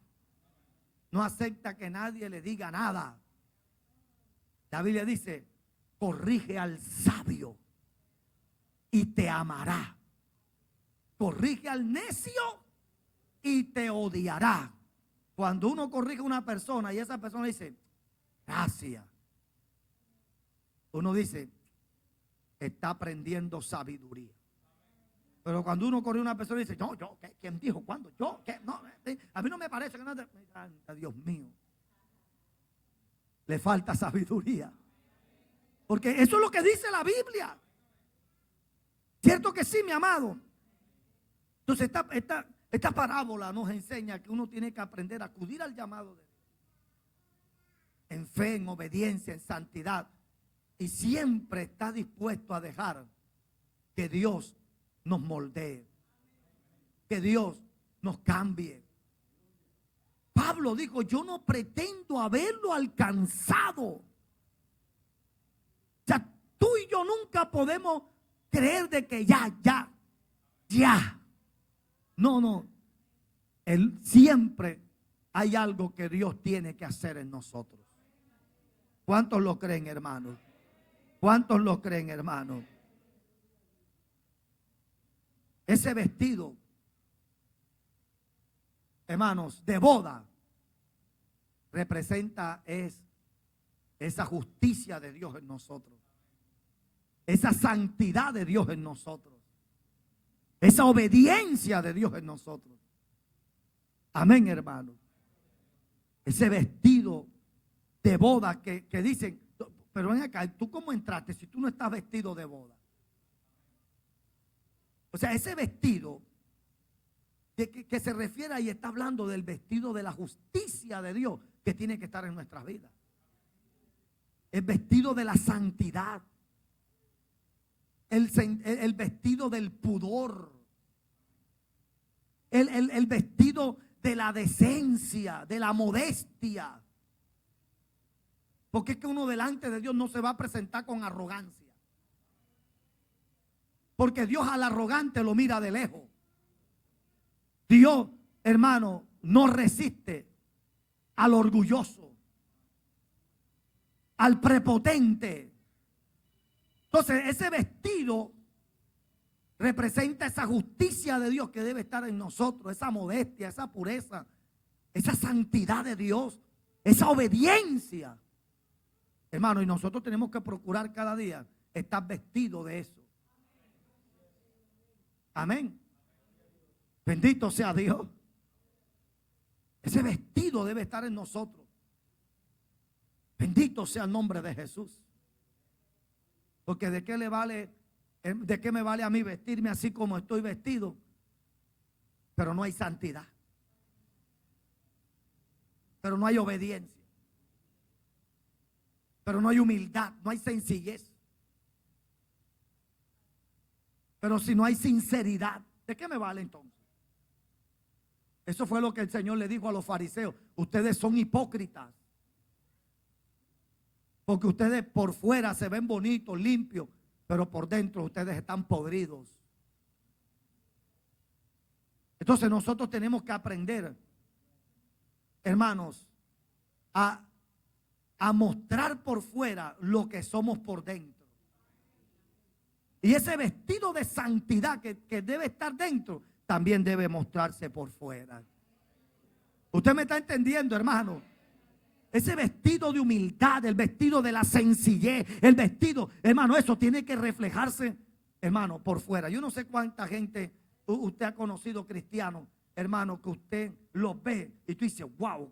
No acepta que nadie le diga nada. La Biblia dice: corrige al sabio y te amará. Corrige al necio y te odiará. Cuando uno corrige a una persona y esa persona dice: gracias, uno dice: está aprendiendo sabiduría. Pero cuando uno corrige a una persona y dice: no, yo, ¿quién dijo? ¿Cuándo? Yo, ¿qué? No, a mí no me parece que no. Dios mío, le falta sabiduría. Porque eso es lo que dice la Biblia. ¿Cierto que sí, mi amado? Entonces esta parábola nos enseña que uno tiene que aprender a acudir al llamado de Dios en fe, en obediencia, en santidad. y siempre está dispuesto a dejar que Dios nos moldee, que Dios nos cambie. Pablo dijo, yo no pretendo haberlo alcanzado. O sea, tú y yo nunca podemos creer de que ya. No. Él siempre hay algo que Dios tiene que hacer en nosotros. ¿Cuántos lo creen, hermanos? ¿Cuántos lo creen, hermanos? Ese vestido, hermanos, de boda, representa esa justicia de Dios en nosotros, esa santidad de Dios en nosotros, esa obediencia de Dios en nosotros. Amén, hermanos. Ese vestido de boda que dicen, pero ven acá, ¿tú cómo entraste si tú no estás vestido de boda? O sea, ese vestido que se refiere ahí está hablando del vestido de la justicia de Dios que tiene que estar en nuestras vidas. El vestido de la santidad. El vestido del pudor. El vestido de la decencia, de la modestia. Porque es que uno delante de Dios no se va a presentar con arrogancia. Porque Dios al arrogante lo mira de lejos. Dios, hermano, no resiste al orgulloso, al prepotente. Entonces, ese vestido representa esa justicia de Dios que debe estar en nosotros, esa modestia, esa pureza, esa santidad de Dios, esa obediencia. Hermano, y nosotros tenemos que procurar cada día estar vestidos de eso. Amén. Bendito sea Dios. Ese vestido debe estar en nosotros. Bendito sea el nombre de Jesús. Porque de qué me vale a mí vestirme así como estoy vestido, pero no hay santidad, pero no hay obediencia, pero no hay humildad, no hay sencillez. Pero si no hay sinceridad, ¿de qué me vale entonces? Eso fue lo que el Señor le dijo a los fariseos. Ustedes son hipócritas. Porque ustedes por fuera se ven bonitos, limpios, pero por dentro ustedes están podridos. Entonces nosotros tenemos que aprender, hermanos, a mostrar por fuera lo que somos por dentro. Y ese vestido de santidad que debe estar dentro, también debe mostrarse por fuera. ¿Usted me está entendiendo, hermano? Ese vestido de humildad, el vestido de la sencillez, el vestido, hermano, eso tiene que reflejarse, hermano, por fuera. Yo no sé cuánta gente usted ha conocido cristianos, hermano, que usted los ve y tú dices, wow,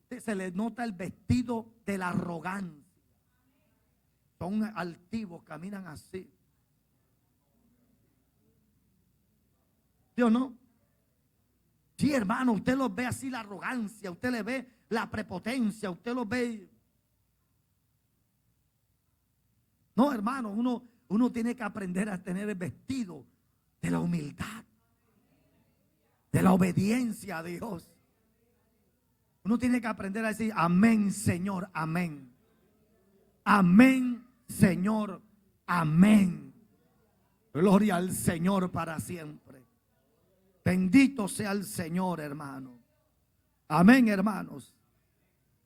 se le nota el vestido de la arrogancia. Son altivos, caminan así. ¿Dios no? Sí, hermano, usted los ve así la arrogancia, usted le ve la prepotencia, usted los ve. No, hermano, uno tiene que aprender a tener el vestido de la humildad, de la obediencia a Dios. Uno tiene que aprender a decir, amén, Señor, amén. Amén, Señor, amén. Gloria al Señor para siempre. Bendito sea el Señor, hermano. Amén, hermanos.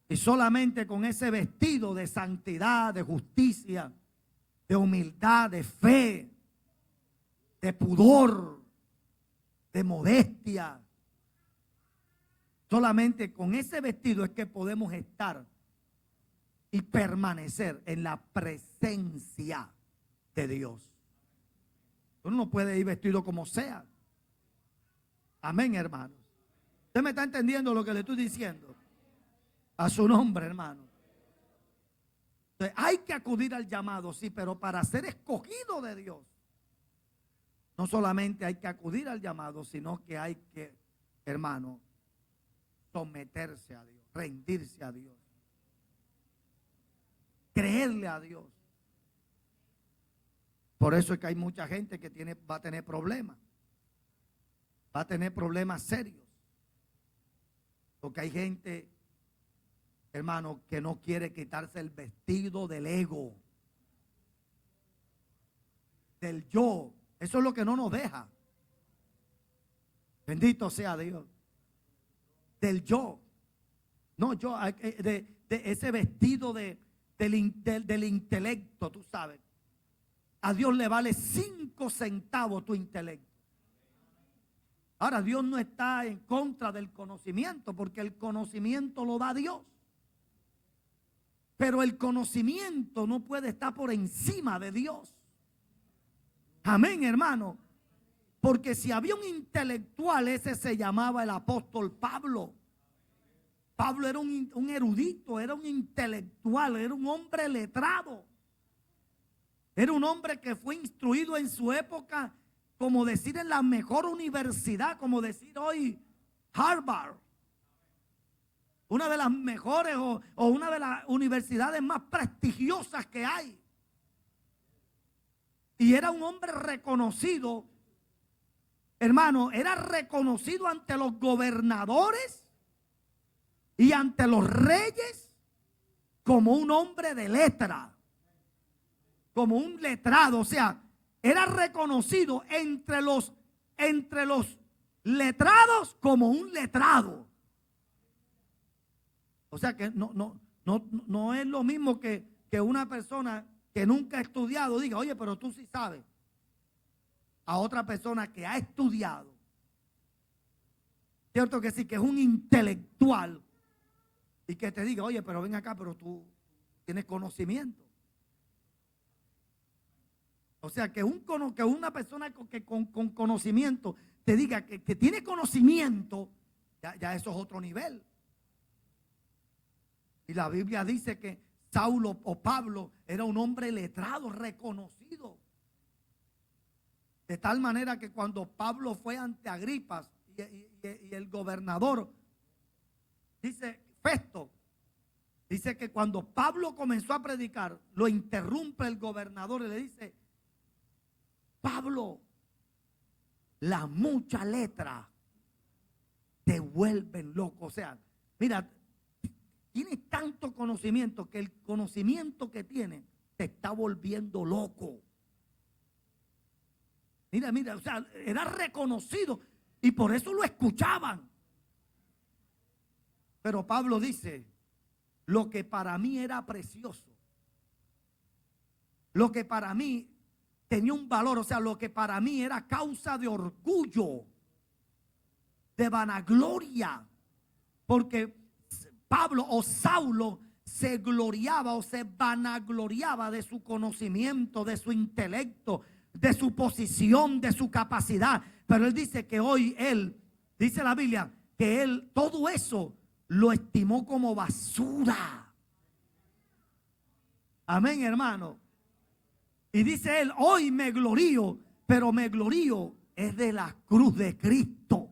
Y solamente con ese vestido de santidad, de justicia, de humildad, de fe, de pudor, de modestia. Solamente con ese vestido es que podemos estar y permanecer en la presencia de Dios. Uno no puede ir vestido como sea. Amén, hermanos. ¿Usted me está entendiendo lo que le estoy diciendo? A su nombre, hermano. Entonces, hay que acudir al llamado, sí, pero para ser escogido de Dios, no solamente hay que acudir al llamado, sino que hay que, hermano, someterse a Dios, rendirse a Dios, creerle a Dios, Por eso es que hay mucha gente que va a tener problemas. Va a tener problemas serios. Porque hay gente, hermano, que no quiere quitarse el vestido del ego, del yo. Eso es lo que no nos deja. Bendito sea Dios. Del yo. No, yo, de ese vestido del intelecto, tú sabes. A Dios le vale 5 centavos tu intelecto. Ahora, Dios no está en contra del conocimiento, porque el conocimiento lo da Dios. Pero el conocimiento no puede estar por encima de Dios. Amén, hermano. Porque si había un intelectual, ese se llamaba el apóstol Pablo. Pablo era un erudito, era un intelectual, era un hombre letrado. Era un hombre que fue instruido en su época, como decir en la mejor universidad, como decir hoy Harvard. Una de las mejores o una de las universidades más prestigiosas que hay. Y era un hombre reconocido, hermano, era reconocido ante los gobernadores y ante los reyes como un hombre de letra, como un letrado. O sea, era reconocido entre los letrados como un letrado. O sea que no es lo mismo que una persona que nunca ha estudiado diga, oye, pero tú sí sabes. A otra persona que ha estudiado. Cierto que sí, que es un intelectual. Y que te diga, oye, pero ven acá, pero tú tienes conocimiento. O sea, que una persona con conocimiento te diga que tiene conocimiento, ya eso es otro nivel. Y la Biblia dice que Saulo o Pablo era un hombre letrado, reconocido. De tal manera que cuando Pablo fue ante Agripas y el gobernador, dice Festo, dice que cuando Pablo comenzó a predicar, lo interrumpe el gobernador y le dice, Pablo, la mucha letra te vuelven loco. O sea, mira, tienes tanto conocimiento que el conocimiento que tienes te está volviendo loco. Mira, o sea, era reconocido y por eso lo escuchaban. Pero Pablo dice, lo que para mí era precioso, lo que para mí tenía un valor, o sea, lo que para mí era causa de orgullo, de vanagloria, porque Pablo o Saulo se gloriaba o se vanagloriaba de su conocimiento, de su intelecto, de su posición, de su capacidad. Pero él dice que hoy dice la Biblia, que él todo eso lo estimó como basura. Amén, hermano. Y dice él, hoy me glorío, pero me glorío es de la cruz de Cristo.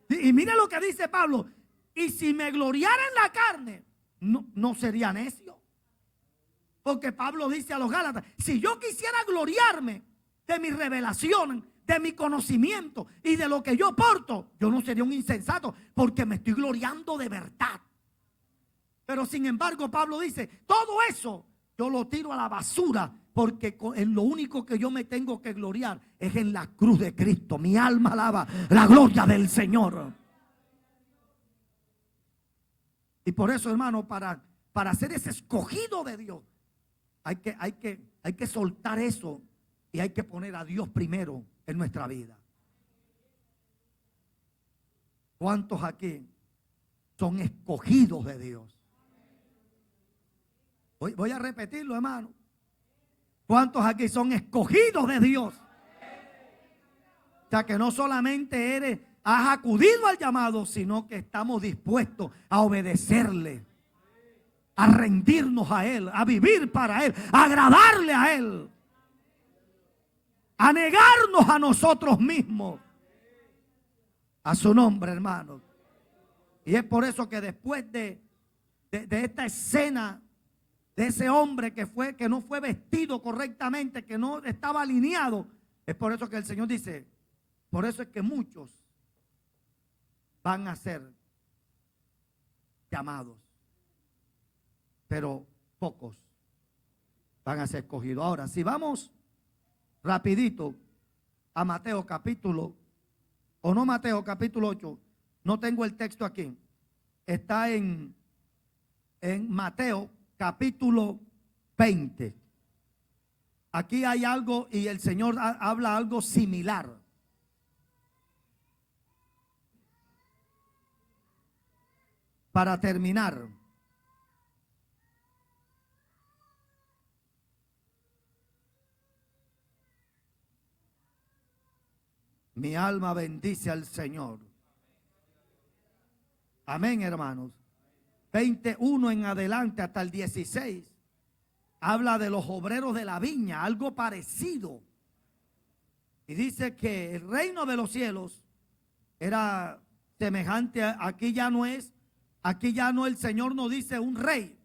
Y mira lo que dice Pablo, y si me gloriara en la carne, no sería necio. Porque Pablo dice a los Gálatas, si yo quisiera gloriarme de mi revelación, de mi conocimiento y de lo que yo porto, yo no sería un insensato, porque me estoy gloriando de verdad. Pero sin embargo Pablo dice, todo eso yo lo tiro a la basura, porque en lo único que yo me tengo que gloriar es en la cruz de Cristo. Mi alma alaba la gloria del Señor. Y por eso, hermano, para ser ese escogido de Dios, hay que soltar eso y hay que poner a Dios primero en nuestra vida. ¿Cuántos aquí son escogidos de Dios? Voy a repetirlo, hermano. ¿Cuántos aquí son escogidos de Dios? O sea, que no solamente has acudido al llamado, sino que estamos dispuestos a obedecerle, a rendirnos a Él, a vivir para Él, a agradarle a Él, a negarnos a nosotros mismos, a su nombre, hermano. Y es por eso que después de esta escena de ese hombre que no fue vestido correctamente, que no estaba alineado. Es por eso que el Señor dice, por eso es que muchos van a ser llamados, pero pocos van a ser escogidos. Ahora, si vamos rapidito a Mateo capítulo, o no Mateo capítulo 8, no tengo el texto aquí, está en Mateo capítulo 20. Aquí hay algo y el Señor habla algo similar. Para terminar, mi alma bendice al Señor. Amén, hermanos. 21 en adelante hasta el 16 habla de los obreros de la viña, algo parecido. Y dice que el reino de los cielos era semejante aquí ya no el Señor no dice un rey,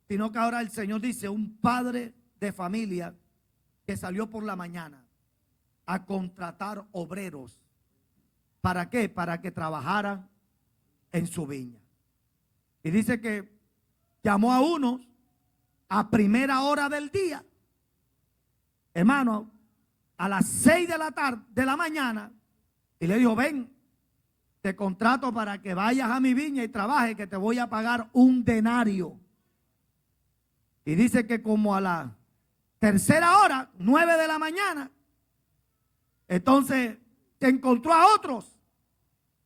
sino que ahora el Señor dice un padre de familia que salió por la mañana a contratar obreros. ¿Para qué? Para que trabajaran en su viña. Y dice que llamó a unos a primera hora del día, hermano, a las 6 de la tarde, de la mañana, y le dijo, ven, te contrato para que vayas a mi viña y trabajes, que te voy a pagar un denario. Y dice que como a la tercera hora, 9 de la mañana, entonces te encontró a otros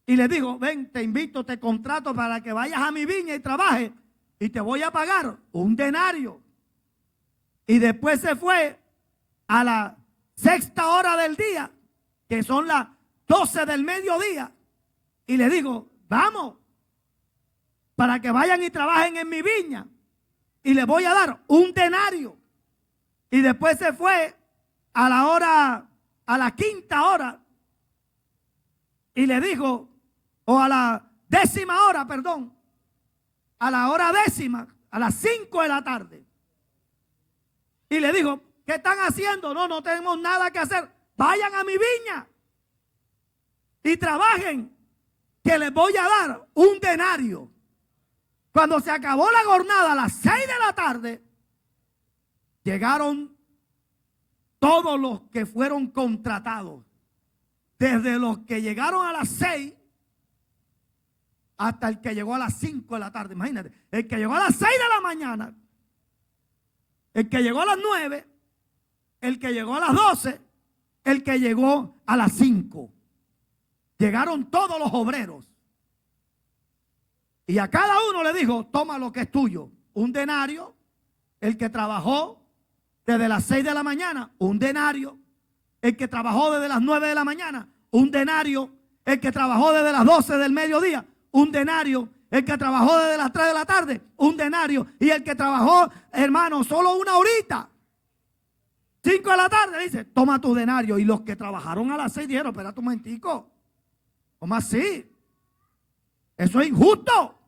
y le dijo, ven, te invito, te contrato para que vayas a mi viña y trabajes y te voy a pagar un denario. Y después se fue a la sexta hora del día, que son las 12 del mediodía, y le digo, vamos, para que vayan y trabajen en mi viña y les voy a dar un denario. Y después se fue a la quinta hora y le dijo, o a la décima hora, perdón, a la hora décima, a las 5 de la tarde. Y le dijo, ¿qué están haciendo? No tenemos nada que hacer. Vayan a mi viña y trabajen, que les voy a dar un denario. Cuando se acabó la jornada a las 6 de la tarde, llegaron todos los que fueron contratados. Desde los que llegaron a las 6 hasta el que llegó a las 5 de la tarde. Imagínate, el que llegó a las 6 de la mañana, el que llegó a las 9, el que llegó a las 12, el que llegó a las 5. Llegaron todos los obreros. Y a cada uno le dijo, toma lo que es tuyo. Un denario, el que trabajó desde las 6 de la mañana, un denario. El que trabajó desde las 9 de la mañana, un denario. El que trabajó desde las 12 del mediodía, un denario. El que trabajó desde las 3 de la tarde, un denario. Y el que trabajó, hermano, solo una horita, 5 de la tarde, dice, toma tu denario. Y los que trabajaron a las 6 dijeron, espérate un momentico, ¿cómo así? Eso es injusto.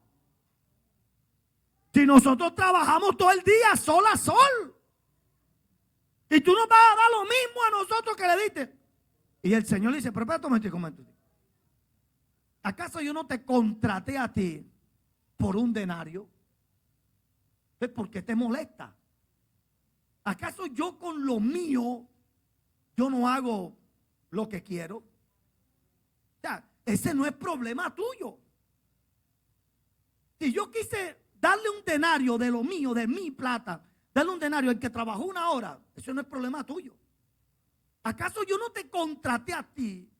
Si nosotros trabajamos todo el día sol a sol, y tú nos vas a dar lo mismo a nosotros que le diste. Y el Señor le dice, pero espérate un momentico. ¿Acaso yo no te contraté a ti por un denario? ¿Por qué te molesta? ¿Acaso yo con lo mío, yo no hago lo que quiero? O sea, ese no es problema tuyo. Si yo quise darle un denario de lo mío, de mi plata, darle un denario al que trabajó una hora, eso no es problema tuyo. ¿Acaso yo no te contraté a ti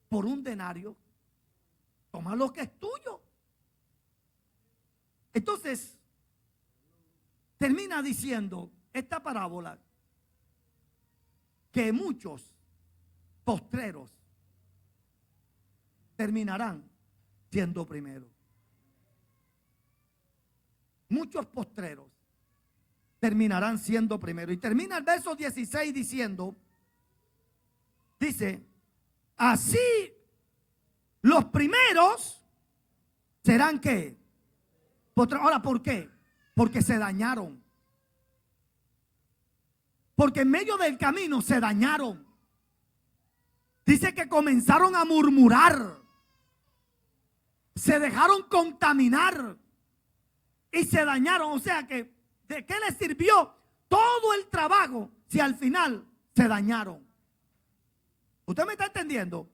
por un denario? Toma lo que es tuyo. Entonces, termina diciendo esta parábola que muchos postreros terminarán siendo primeros. Muchos postreros terminarán siendo primeros. Y termina el verso 16 diciendo, dice, así los primeros serán ¿qué? Ahora, ¿por qué? Porque se dañaron. Porque en medio del camino se dañaron. Dice que comenzaron a murmurar. Se dejaron contaminar. Y se dañaron. O sea que, ¿de qué les sirvió todo el trabajo si al final se dañaron? ¿Usted me está entendiendo?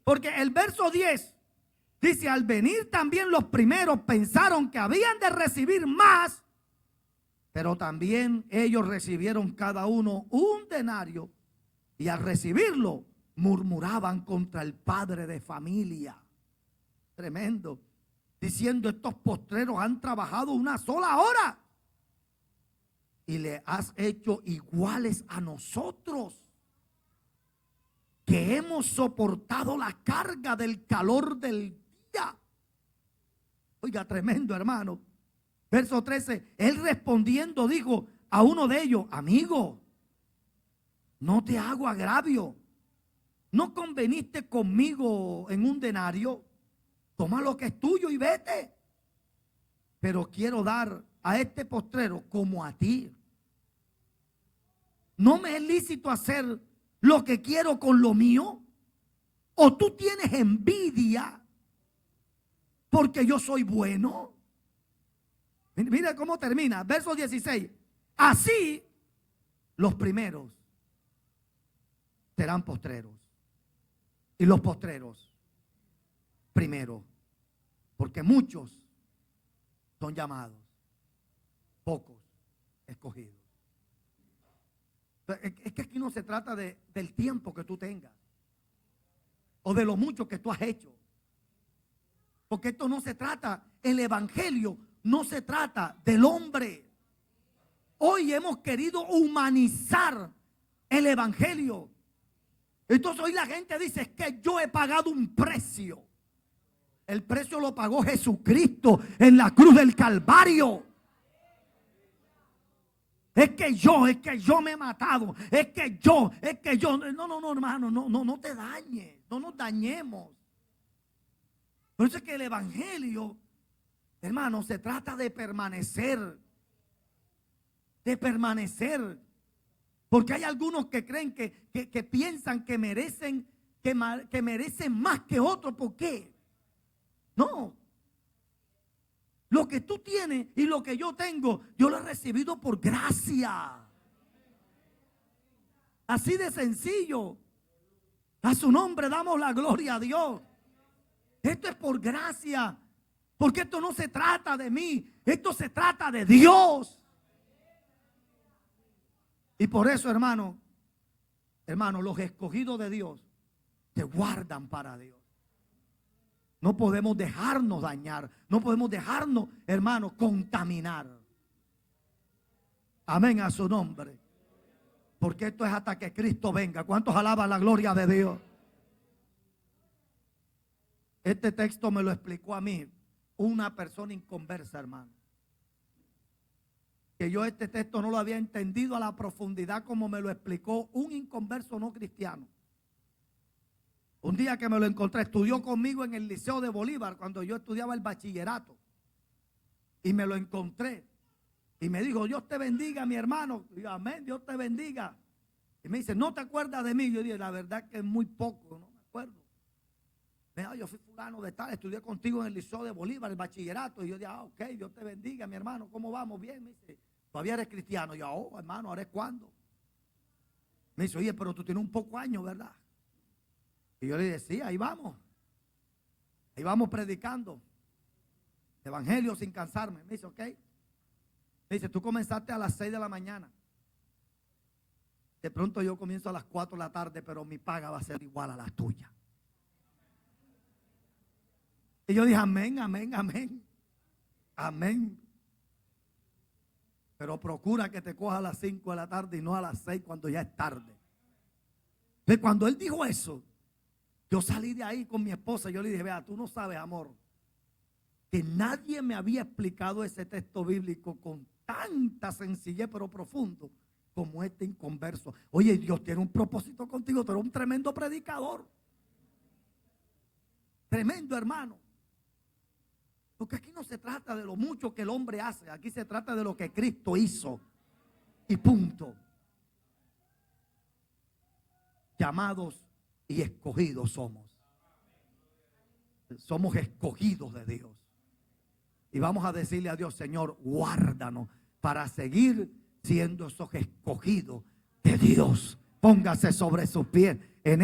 Porque el verso 10 dice: al venir también los primeros pensaron que habían de recibir más, pero también ellos recibieron cada uno un denario, y al recibirlo murmuraban contra el padre de familia. Tremendo. Diciendo: estos postreros han trabajado una sola hora y le has hecho iguales a nosotros, que hemos soportado la carga del calor del día. Oiga, tremendo, hermano. Verso 13, él respondiendo dijo a uno de ellos: amigo, no te hago agravio. ¿No conveniste conmigo en un denario? Toma lo que es tuyo y vete. Pero quiero dar a este postrero como a ti. ¿No me es lícito hacer lo que quiero con lo mío? ¿O tú tienes envidia porque yo soy bueno? Mira cómo termina, verso 16. Así los primeros serán postreros, y los postreros primero. Porque muchos son llamados, pocos escogidos. Es que aquí no se trata del tiempo que tú tengas o de lo mucho que tú has hecho. Porque esto no se trata, el evangelio no se trata del hombre. Hoy hemos querido humanizar el evangelio. Entonces hoy la gente dice: es que yo he pagado un precio. El precio lo pagó Jesucristo en la cruz del Calvario. Es que yo me he matado. Es que yo. No, hermano, no te dañes. No nos dañemos. Por eso es que el evangelio, hermano, se trata de permanecer. De permanecer. Porque hay algunos que creen que piensan que merecen más que otros. ¿Por qué? No. Lo que tú tienes y lo que yo tengo, yo lo he recibido por gracia. Así de sencillo. A su nombre damos la gloria a Dios. Esto es por gracia. Porque esto no se trata de mí. Esto se trata de Dios. Y por eso, hermano, los escogidos de Dios se guardan para Dios. No podemos dejarnos dañar. No podemos dejarnos, hermano, contaminar. Amén a su nombre. Porque esto es hasta que Cristo venga. ¿Cuántos alaban la gloria de Dios? Este texto me lo explicó a mí una persona inconversa, hermano. Que yo este texto no lo había entendido a la profundidad como me lo explicó un inconverso no cristiano. Un día que me lo encontré, estudió conmigo en el Liceo de Bolívar cuando yo estudiaba el bachillerato. Y me lo encontré. Y me dijo: Dios te bendiga, mi hermano. Y yo: amén, Dios te bendiga. Y me dice: ¿no te acuerdas de mí? Yo dije: la verdad que es muy poco, no me acuerdo. Me dijo: yo fui fulano de tal, estudié contigo en el Liceo de Bolívar, el bachillerato. Y yo dije: ok, Dios te bendiga, mi hermano, ¿cómo vamos? Bien. Me dice: ¿todavía eres cristiano? Y yo: oh, hermano, ¿ahora es cuándo? Me dice: oye, pero tú tienes un poco años, ¿verdad? Y yo le dije: sí, ahí vamos. Ahí vamos predicando evangelio sin cansarme. Me dice: ok. Me dice: tú comenzaste a las 6 de la mañana. De pronto yo comienzo a las 4 de la tarde, pero mi paga va a ser igual a la tuya. Y yo dije: amén, amén, amén. Amén. Pero procura que te coja a las 5 de la tarde y no a las 6 cuando ya es tarde. Entonces, cuando él dijo eso, yo salí de ahí con mi esposa. Yo le dije: vea, tú no sabes, amor, que nadie me había explicado ese texto bíblico con tanta sencillez pero profundo como este inconverso. Oye, Dios tiene un propósito contigo. Tú eres un tremendo predicador. Tremendo, hermano. Porque aquí no se trata de lo mucho que el hombre hace. Aquí se trata de lo que Cristo hizo. Y punto. Llamados y escogidos somos. Somos escogidos de Dios. Y vamos a decirle a Dios: Señor, guárdanos para seguir siendo esos escogidos de Dios. Póngase sobre sus pies en